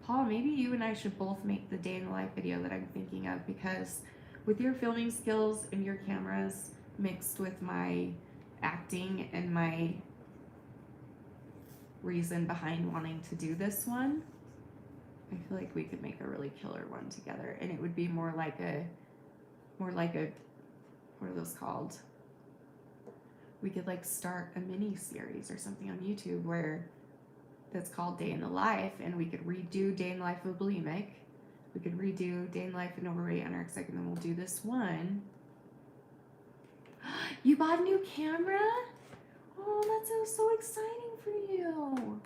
Paul, maybe you and I should both make the day in the life video that I'm thinking of, because with your filming skills and your cameras mixed with my acting and my reason behind wanting to do this one, I feel like we could make a really killer one together, and it would be more like a what are those called? We could like start a mini series or something on YouTube where that's called Day in the Life, and we could redo Day in the Life of a Bulimic. We could redo Day in the Life of an Overweight Anorexic, and then we'll do this one. You bought a new camera? Oh, that sounds so exciting for you.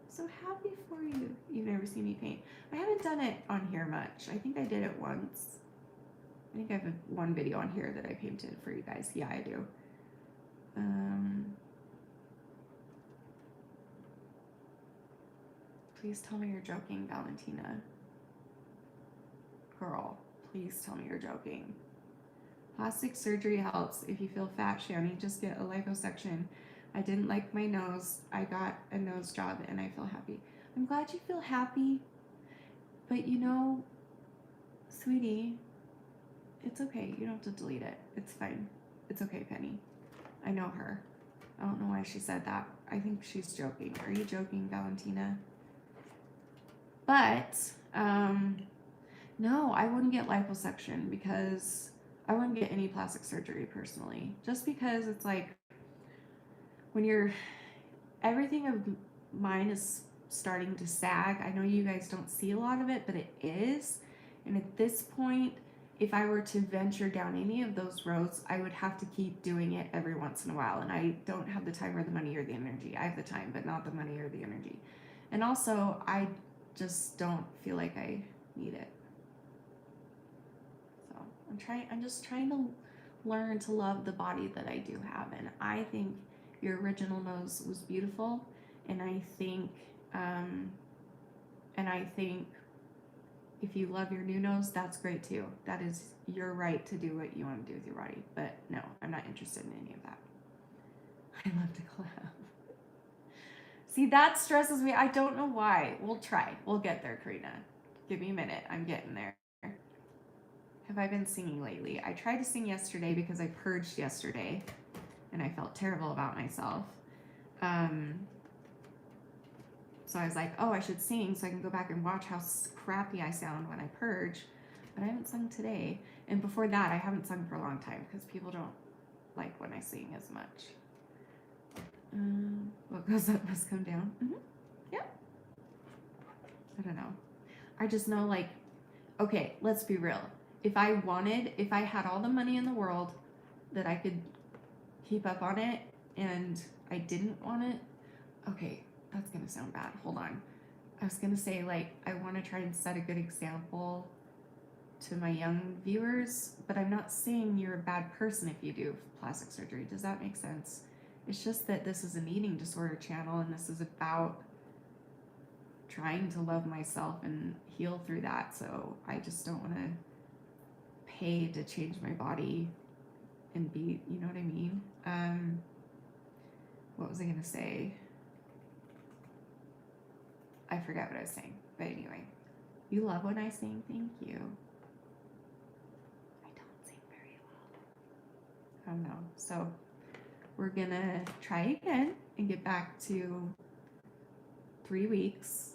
So happy for you. You've never seen me paint. I haven't done it on here much. I think I did it once. I think I have one video on here that I painted for you guys. Yeah, I do. Please tell me you're joking, Valentina. Girl, please tell me you're joking. Plastic surgery helps. If you feel fat, Shanny, just get a liposuction. I didn't like my nose. I got a nose job and I feel happy. I'm glad you feel happy. But sweetie, it's okay. You don't have to delete it. It's fine. It's okay, Penny. I know her. I don't know why she said that. I think she's joking. Are you joking, Valentina? But, no, I wouldn't get liposuction because I wouldn't get any plastic surgery personally. Just because it's like, when everything of mine is starting to sag. I know you guys don't see a lot of it, but it is. And at this point, if I were to venture down any of those roads, I would have to keep doing it every once in a while. And I don't have the time or the money or the energy. I have the time, but not the money or the energy. And also, I just don't feel like I need it. So I'm just trying to learn to love the body that I do have. And I think your original nose was beautiful. And I think, if you love your new nose, that's great too. That is your right to do what you want to do with your body. But no, I'm not interested in any of that. I love to clap. See, that stresses me. I don't know why. We'll try. We'll get there, Karina. Give me a minute. I'm getting there. Have I been singing lately? I tried to sing yesterday because I purged yesterday and I felt terrible about myself. So I was like, oh, I should sing so I can go back and watch how crappy I sound when I purge. But I haven't sung today. And before that, I haven't sung for a long time because people don't like when I sing as much. What goes up must come down. Yep. I don't know. I just know, like, okay, let's be real. If I had all the money in the world that I could keep up on it and I didn't want it, okay, that's going to sound bad. Hold on. I was going to say, like, I want to try and set a good example to my young viewers, but I'm not saying you're a bad person if you do plastic surgery. Does that make sense? It's just that this is an eating disorder channel, and this is about trying to love myself and heal through that. So I just don't want to pay to change my body and be, you know what I mean? What was I going to say? I forgot what I was saying, but anyway, you love when I sing. Thank you. I don't sing very well. I don't know. So we're gonna try again and get back to 3 weeks,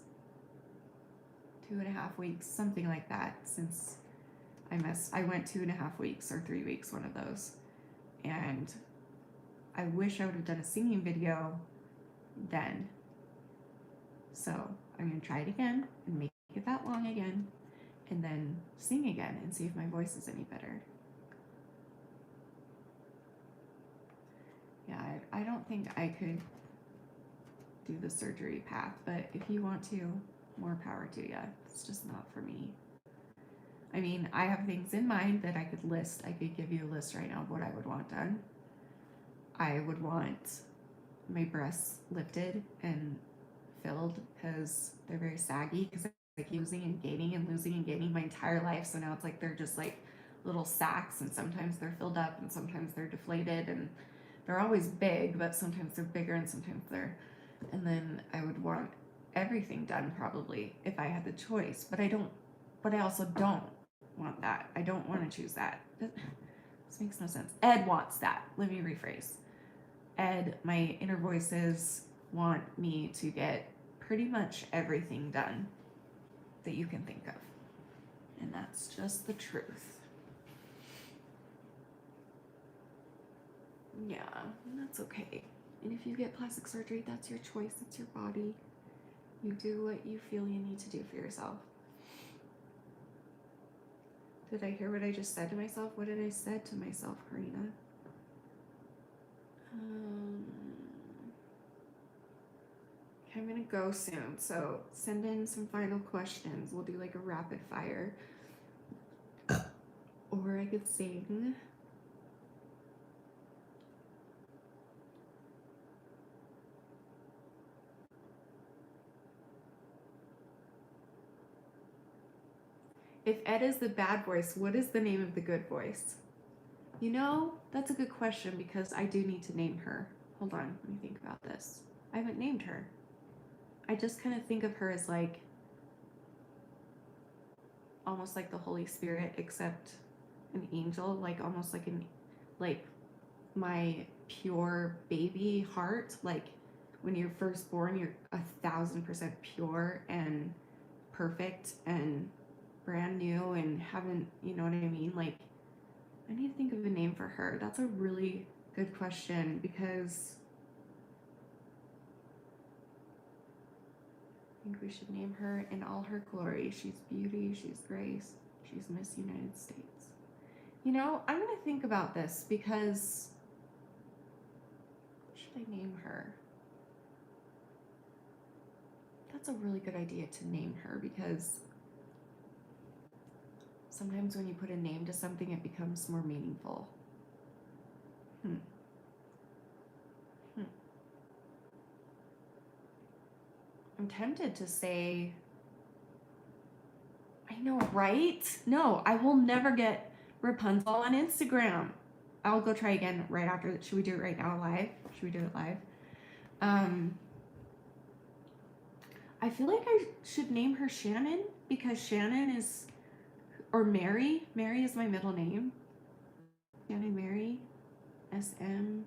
2.5 weeks, something like that. Since I went 2.5 weeks or 3 weeks, one of those, and I wish I would have done a singing video then. So I'm going to try it again and make it that long again and then sing again and see if my voice is any better. Yeah, I don't think I could do the surgery path, but if you want to, more power to you. It's just not for me. I mean, I have things in mind that I could list. I could give you a list right now of what I would want done. I would want my breasts lifted and filled because they're very saggy because I keep losing and gaining my entire life. So now it's like they're just like little sacks, and sometimes they're filled up and sometimes they're deflated, and they're always big, but sometimes they're bigger and sometimes they're, and then I would want everything done probably if I had the choice, but I also don't want that. I don't want to choose that. This makes no sense. Ed wants that. Let me rephrase. Ed, my inner voices want me to get pretty much everything done that you can think of. And that's just the truth. Yeah, that's okay. And if you get plastic surgery, that's your choice. It's your body. You do what you feel you need to do for yourself. Did I hear what I just said to myself? What did I say to myself, Karina? I'm gonna go soon, so send in some final questions. We'll do like a rapid fire. Or I could sing. If Ed is the bad voice, what is the name of the good voice? You know, that's a good question because I do need to name her. Hold on, let me think about this. I haven't named her. I just kind of think of her as like almost like the Holy Spirit, except an angel, like almost like my pure baby heart. Like when you're first born, you're 1,000% pure and perfect and brand new and haven't, you know what I mean? Like, I need to think of a name for her. That's a really good question because think we should name her in all her glory. She's beauty, she's grace, she's Miss United States. You know, I'm going to think about this because what should I name her? That's a really good idea to name her because sometimes when you put a name to something, it becomes more meaningful. I'm tempted to say, I know, right? No, I will never get Rapunzel on Instagram. I'll go try again right after. Should we do it right now live? Should we do it live? I feel like I should name her Shannon because Shannon is, or Mary. Mary is my middle name. Shannon Mary, SM.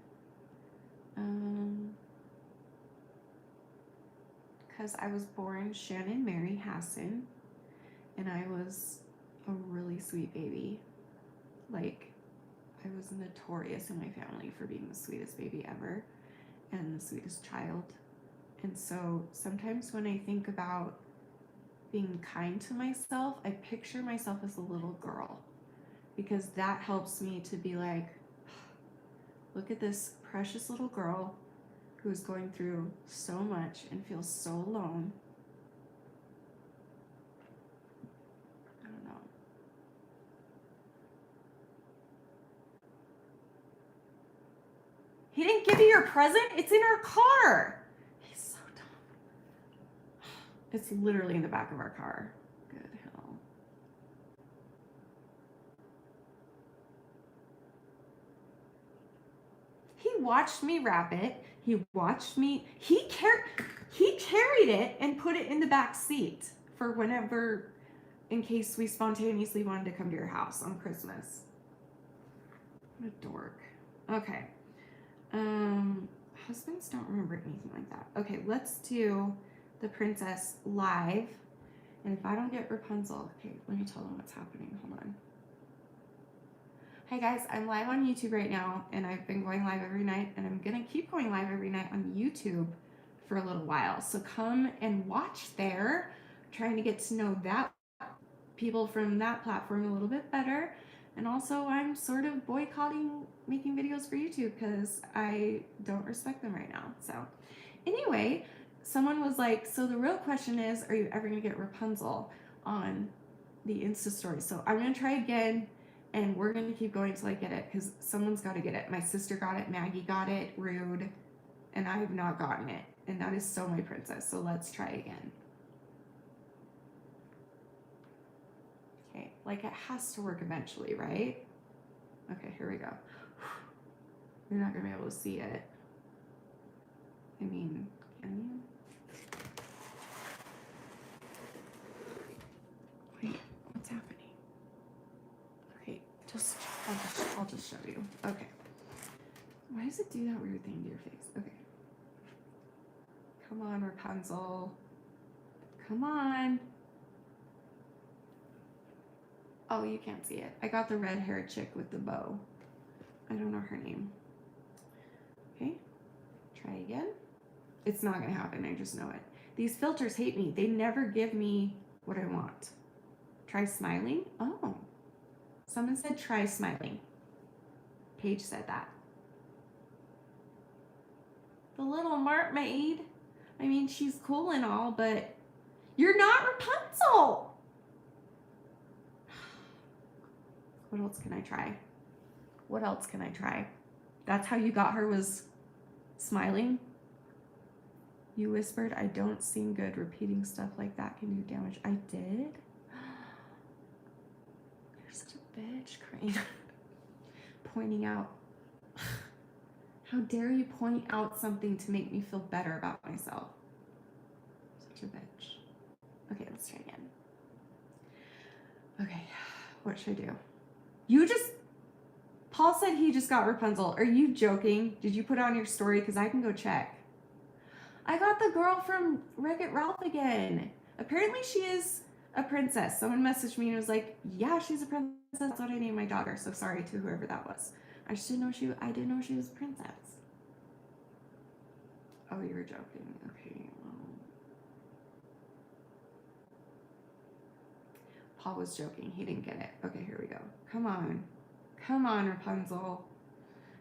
Because I was born Shannon Mary Hassan, and I was a really sweet baby. Like, I was notorious in my family for being the sweetest baby ever and the sweetest child. And so sometimes when I think about being kind to myself, I picture myself as a little girl because that helps me to be like, look at this precious little girl who's going through so much and feels so alone. I don't know. He didn't give you your present? It's in our car. He's so dumb. It's literally in the back of our car. Good hell. He watched me wrap it. He watched me. He carried it and put it in the back seat for whenever, in case we spontaneously wanted to come to your house on Christmas. What a dork. Okay. Husbands don't remember anything like that. Okay, let's do the princess live. And if I don't get Rapunzel, okay, let me tell them what's happening. Hold on. Hi guys, I'm live on YouTube right now, and I've been going live every night, and I'm gonna keep going live every night on YouTube for a little while. So come and watch there. I'm trying to get to know that people from that platform a little bit better. And also I'm sort of boycotting making videos for YouTube because I don't respect them right now. So anyway, someone was like, so the real question is, are you ever gonna get Rapunzel on the Insta story? So I'm gonna try again. And we're going to keep going until I get it because someone's got to get it. My sister got it, Maggie got it, Rude, and I have not gotten it. And that is so my princess. So let's try again. Okay, like it has to work eventually, right? Okay, here we go. You're not going to be able to see it. I mean, can you? Wait, what's happening? I'll just show you. Okay. Why does it do that weird thing to your face? Okay. Come on, Rapunzel. Come on. Oh, you can't see it. I got the red-haired chick with the bow. I don't know her name. Okay. Try again. It's not going to happen. I just know it. These filters hate me. They never give me what I want. Try smiling. Oh. Someone said try smiling. Paige said that. The Little Mermaid. I mean, she's cool and all, but you're not Rapunzel. What else can I try? What else can I try? That's how you got her, was smiling? You whispered, I don't seem good. Repeating stuff like that can do damage. I did? You're such a bitch, Crane. Pointing out. How dare you point out something to make me feel better about myself? Such a bitch. Okay, let's try again. Okay, what should I do? Paul said he just got Rapunzel. Are you joking? Did you put it on your story? Because I can go check. I got the girl from Wreck-It Ralph again. Apparently she is a princess. Someone messaged me and was like, yeah, she's a princess. That's what I named my daughter. So sorry to whoever that was. I didn't know she was a princess. Oh, you were joking. Okay, well. Paul was joking. He didn't get it. Okay, here we go. Come on. Come on, Rapunzel.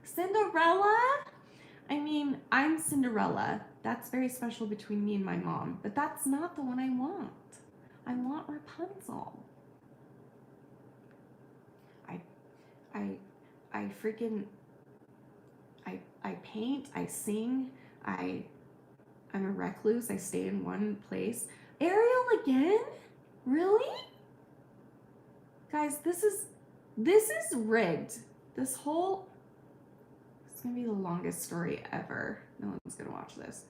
Cinderella? I mean, I'm Cinderella. That's very special between me and my mom. But that's not the one I want. I want Rapunzel. I freaking... I paint. I sing. I'm a recluse. I stay in one place. Ariel again? Really? Guys, this is rigged. This whole... It's going to be the longest story ever. No one's going to watch this.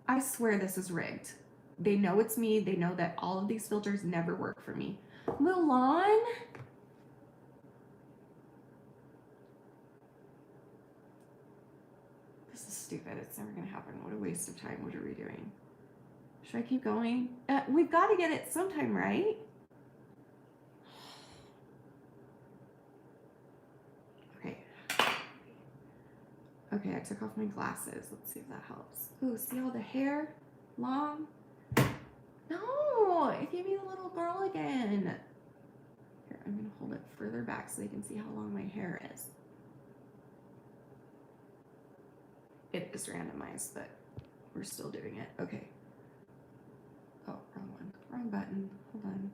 I swear this is rigged. They know it's me. They know that all of these filters never work for me. Mulan? This is stupid. It's never going to happen. What a waste of time. What are we doing? Should I keep going? We've got to get it sometime, right? Okay, I took off my glasses. Let's see if that helps. Ooh, see all the hair? Long? No, it gave me the little girl again. Here, I'm gonna hold it further back so they can see how long my hair is. It is randomized, but we're still doing it. Okay. Oh, wrong one. Wrong button. Hold on.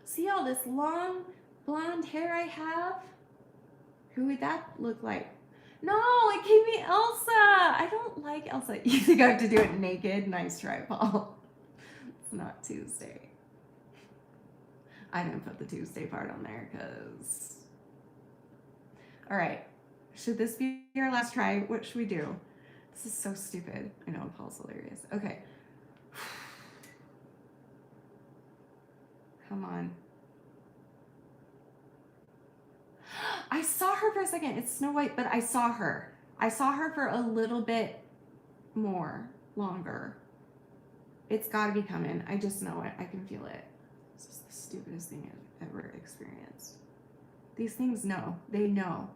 See all this long blonde hair I have? Who would that look like? No, it gave me Elsa. I don't like Elsa. You think I have to do it naked? Nice try, Paul. It's not Tuesday. I didn't put the Tuesday part on there because... All right. Should this be our last try? What should we do? This is so stupid. I know, Paul's hilarious. Okay. Come on. I saw her for a second. It's Snow White, but I saw her. I saw her for a little bit longer. It's got to be coming. I just know it. I can feel it. This is the stupidest thing I've ever experienced. These things know. They know.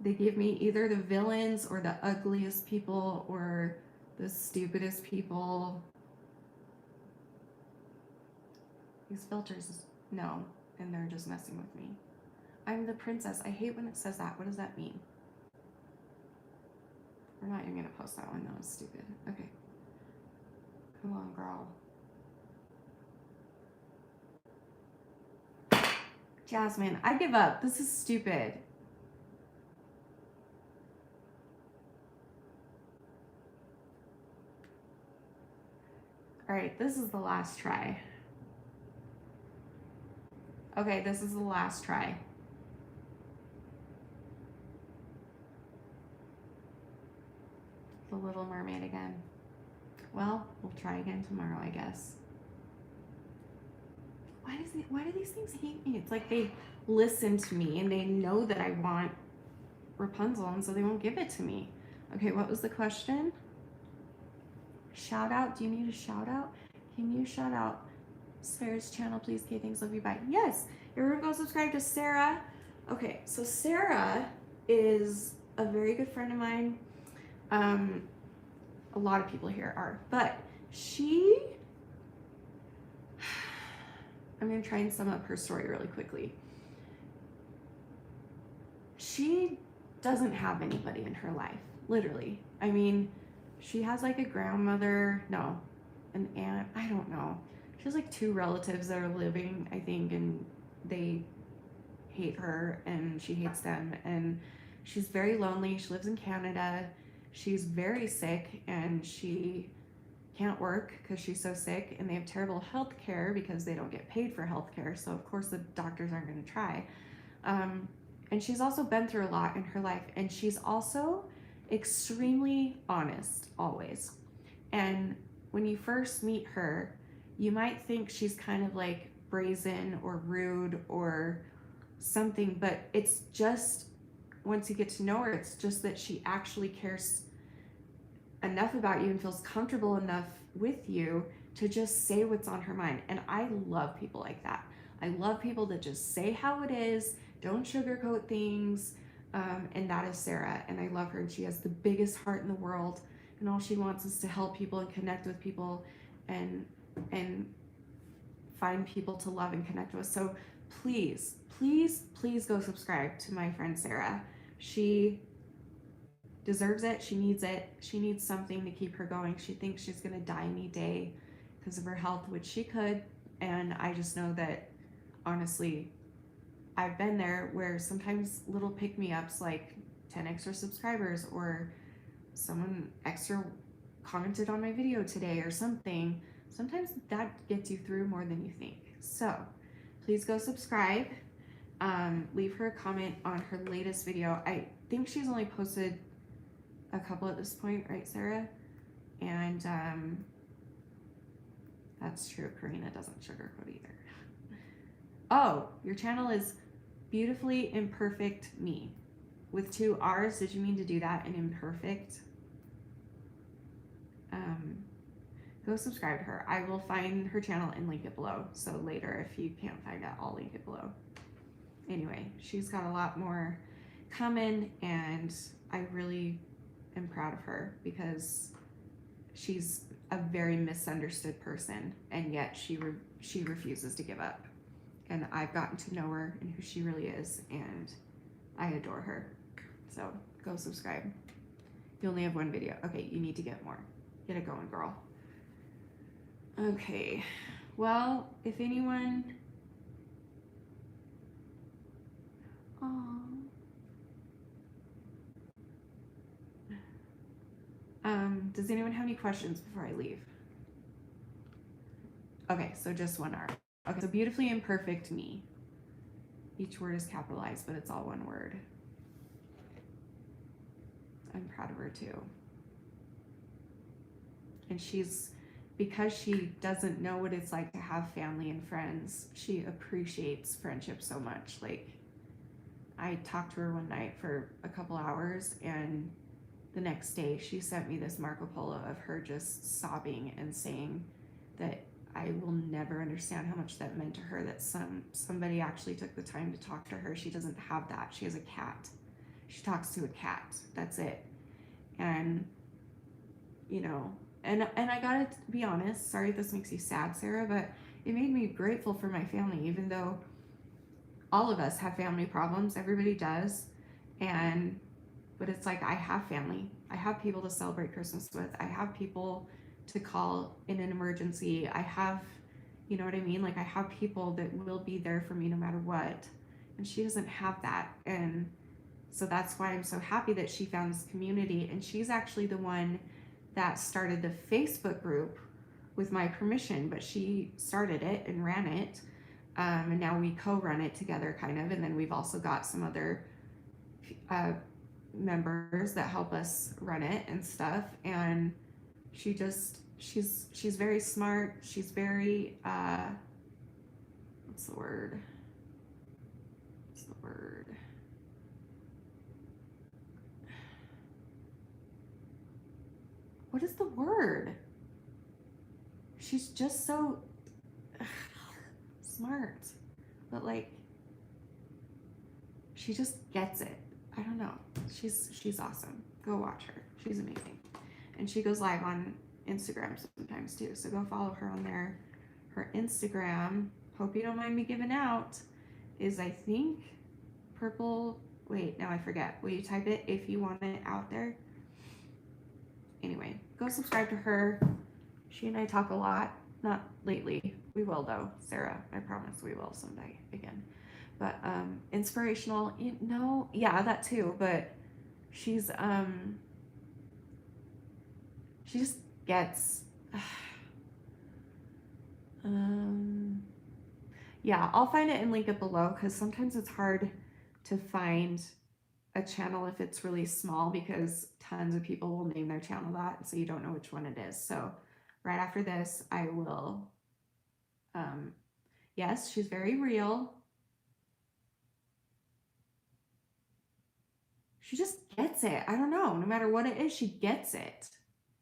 They give me either the villains or the ugliest people or the stupidest people. These filters know, and they're just messing with me. I'm the princess. I hate when it says that. What does that mean? We're not even going to post that one. That was stupid. Okay. Come on, girl. Jasmine, I give up. This is stupid. All right, this is the last try. Okay, this is the last try. The Little Mermaid again. Well, we'll try again tomorrow, I guess. Why do these things hate me? It's like they listen to me and they know that I want Rapunzel, and so they won't give it to me. Okay, what was the question? Shout out? Do you need a shout out? Can you shout out Sarah's channel, please? Okay, thanks, love you, bye. Yes, everyone go subscribe to Sarah. Okay, so Sarah is a very good friend of mine. A lot of people here are, but I'm going to try and sum up her story really quickly. She doesn't have anybody in her life, literally. I mean, she has like a grandmother, no, an aunt, I don't know. She has like 2 relatives that are living, I think, and they hate her and she hates them, and she's very lonely. She lives in Canada. She's very sick and she can't work because she's so sick, and they have terrible health care because they don't get paid for health care. So of course the doctors aren't going to try. And she's also been through a lot in her life, and she's also extremely honest always. And when you first meet her, you might think she's kind of like brazen or rude or something, but it's just, once you get to know her, it's just that she actually cares enough about you and feels comfortable enough with you to just say what's on her mind. And I love people like that. I love people that just say how it is, don't sugarcoat things, and that is Sarah, and I love her, and she has the biggest heart in the world, and all she wants is to help people and connect with people, and and find people to love and connect with. So please, please, please go subscribe to my friend Sarah. She deserves it. She needs it. She needs something to keep her going. She thinks she's going to die any day because of her health, which she could. And I just know that, honestly, I've been there where sometimes little pick me ups like 10 extra subscribers or someone extra commented on my video today or something. Sometimes that gets you through more than you think. So please go subscribe. Leave her a comment on her latest video. I think she's only posted a couple at this point, right, Sarah? And that's true. Karina doesn't sugarcoat either. Oh, your channel is Beautifully Imperfect Me with 2 R's. Did you mean to do that? And imperfect? Go subscribe to her. I will find her channel and link it below. So later, if you can't find it, I'll link it below. Anyway, she's got a lot more coming, and I really am proud of her because she's a very misunderstood person, and yet she refuses to give up. And I've gotten to know her and who she really is, and I adore her. So go subscribe. You only have 1 video. Okay, you need to get more. Get it going, girl. Okay, well, if anyone... does anyone have any questions before I leave? Okay, so just 1 R. Okay, so Beautifully Imperfect Me. Each word is capitalized, but it's all 1 word. I'm proud of her too. And because she doesn't know what it's like to have family and friends, she appreciates friendship so much. Like, I talked to her one night for a couple hours, and the next day she sent me this Marco Polo of her just sobbing and saying that I will never understand how much that meant to her, that somebody actually took the time to talk to her. She doesn't have that. She has a cat. She talks to a cat. That's it. And, you know, and I gotta be honest, sorry if this makes you sad, Sarah, but it made me grateful for my family, even though all of us have family problems. Everybody does. But it's like, I have family. I have people to celebrate Christmas with. I have people to call in an emergency. I have, you know what I mean? Like, I have people that will be there for me no matter what. And she doesn't have that. And so that's why I'm so happy that she found this community. And she's actually the one that started the Facebook group with my permission, but she started it and ran it. And now we co-run it together, kind of. And then we've also got some other members that help us run it and stuff. And she's very smart. She's very what's the word? What is the word? She's just so smart, but like, she just gets it. I don't know. She's awesome. Go watch her. She's amazing. And she goes live on Instagram sometimes too. So go follow her on there. Her Instagram, hope you don't mind me giving out, is, I think, purple. Wait, now I forget. Will you type it if you want it out there? Anyway, go subscribe to her. She and I talk a lot. Not lately. We will though, Sarah. I promise we will someday again. But inspirational, yeah, that too. But she just gets yeah, I'll find it and link it below, because sometimes it's hard to find a channel if it's really small, because tons of people will name their channel that, so you don't know which one it is. So right after this, I will yes, she's very real. She just gets it. I don't know. No matter what it is, she gets it.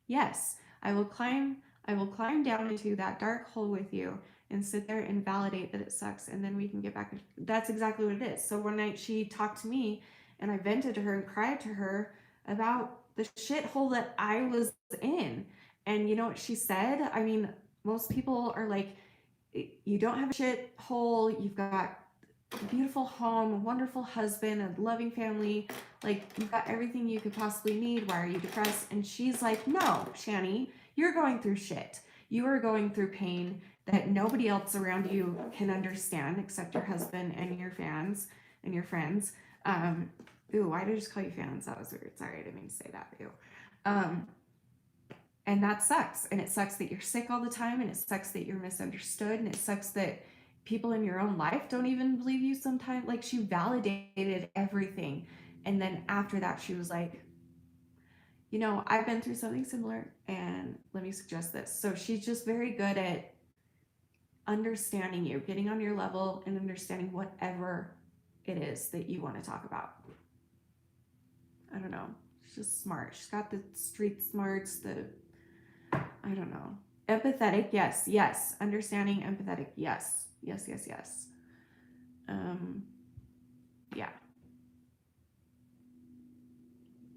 Yes, I will climb down into that dark hole with you and sit there and validate that it sucks, and then we can get back. That's exactly what it is. So one night she talked to me, and I vented to her and cried to her about the shithole that I was in. And you know what she said? I mean, most people are like, you don't have a shit hole, you've got a beautiful home, a wonderful husband, a loving family, like you've got everything you could possibly need. Why are you depressed? And she's like, no, Shanny, you're going through shit. You are going through pain that nobody else around you can understand except your husband and your fans and your friends. Ooh, why did I just call you fans? That was weird. Sorry, I didn't mean to say that. Ew. And that sucks. And it sucks that you're sick all the time. And it sucks that you're misunderstood. And it sucks that people in your own life don't even believe you sometimes. Like, she validated everything. And then after that, she was like, you know, I've been through something similar. And let me suggest this. So she's just very good at understanding you, getting on your level and understanding whatever it is that you want to talk about. I don't know. She's just smart. She's got the street smarts, I don't know. Empathetic, yes, yes. Understanding, empathetic, yes. Yes, yes, yes. Yeah.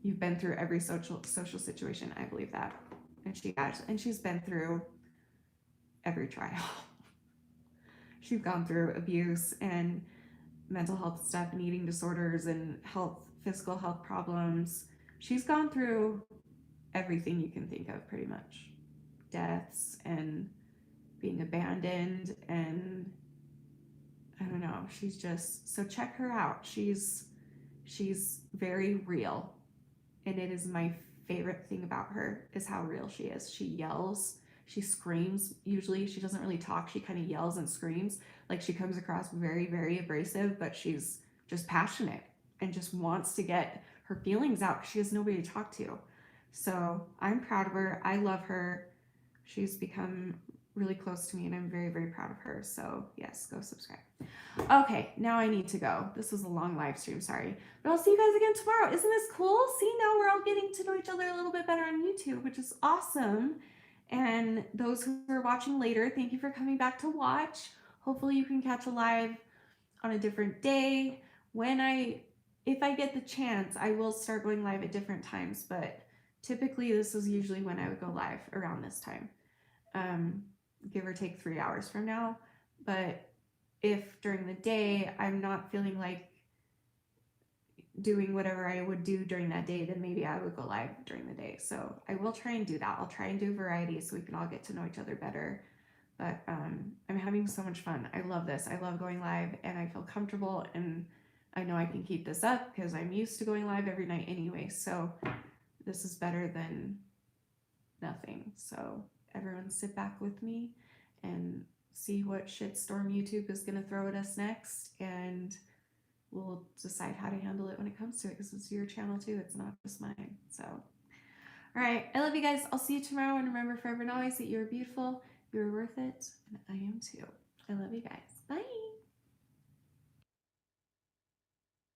You've been through every social situation. I believe that. And she has, and she's been through every trial. She's gone through abuse and mental health stuff and eating disorders and physical health problems. She's gone through everything you can think of, pretty much. Deaths and being abandoned, and I don't know. She's just, so check her out. She's very real, and it is my favorite thing about her is how real she is. She yells, she screams. Usually she doesn't really talk. She kind of yells and screams. Like, she comes across very, very abrasive, but she's just passionate and just wants to get her feelings out. She has nobody to talk to. So I'm proud of her. I love her. She's become really close to me, and I'm very, very proud of her. So yes, go subscribe. Okay, now I need to go. This was a long live stream, sorry. But I'll see you guys again tomorrow. Isn't this cool? See, now we're all getting to know each other a little bit better on YouTube, which is awesome. And those who are watching later, thank you for coming back to watch. Hopefully you can catch a live on a different day. If I get the chance, I will start going live at different times, but typically this is usually when I would go live, around this time. Give or take 3 hours from now. But if during the day I'm not feeling like doing whatever I would do during that day, then maybe I would go live during the day. So I will try and do that. I'll try and do variety so we can all get to know each other better. But I'm having so much fun. I love this. I love going live, and I feel comfortable, and I know I can keep this up because I'm used to going live every night anyway. So this is better than nothing. So everyone sit back with me and see what shitstorm YouTube is going to throw at us next, and we'll decide how to handle it when it comes to it, because it's your channel too. It's not just mine. So, all right. I love you guys. I'll see you tomorrow. And remember forever and always that you're beautiful, you're worth it, and I am too. I love you guys. Bye.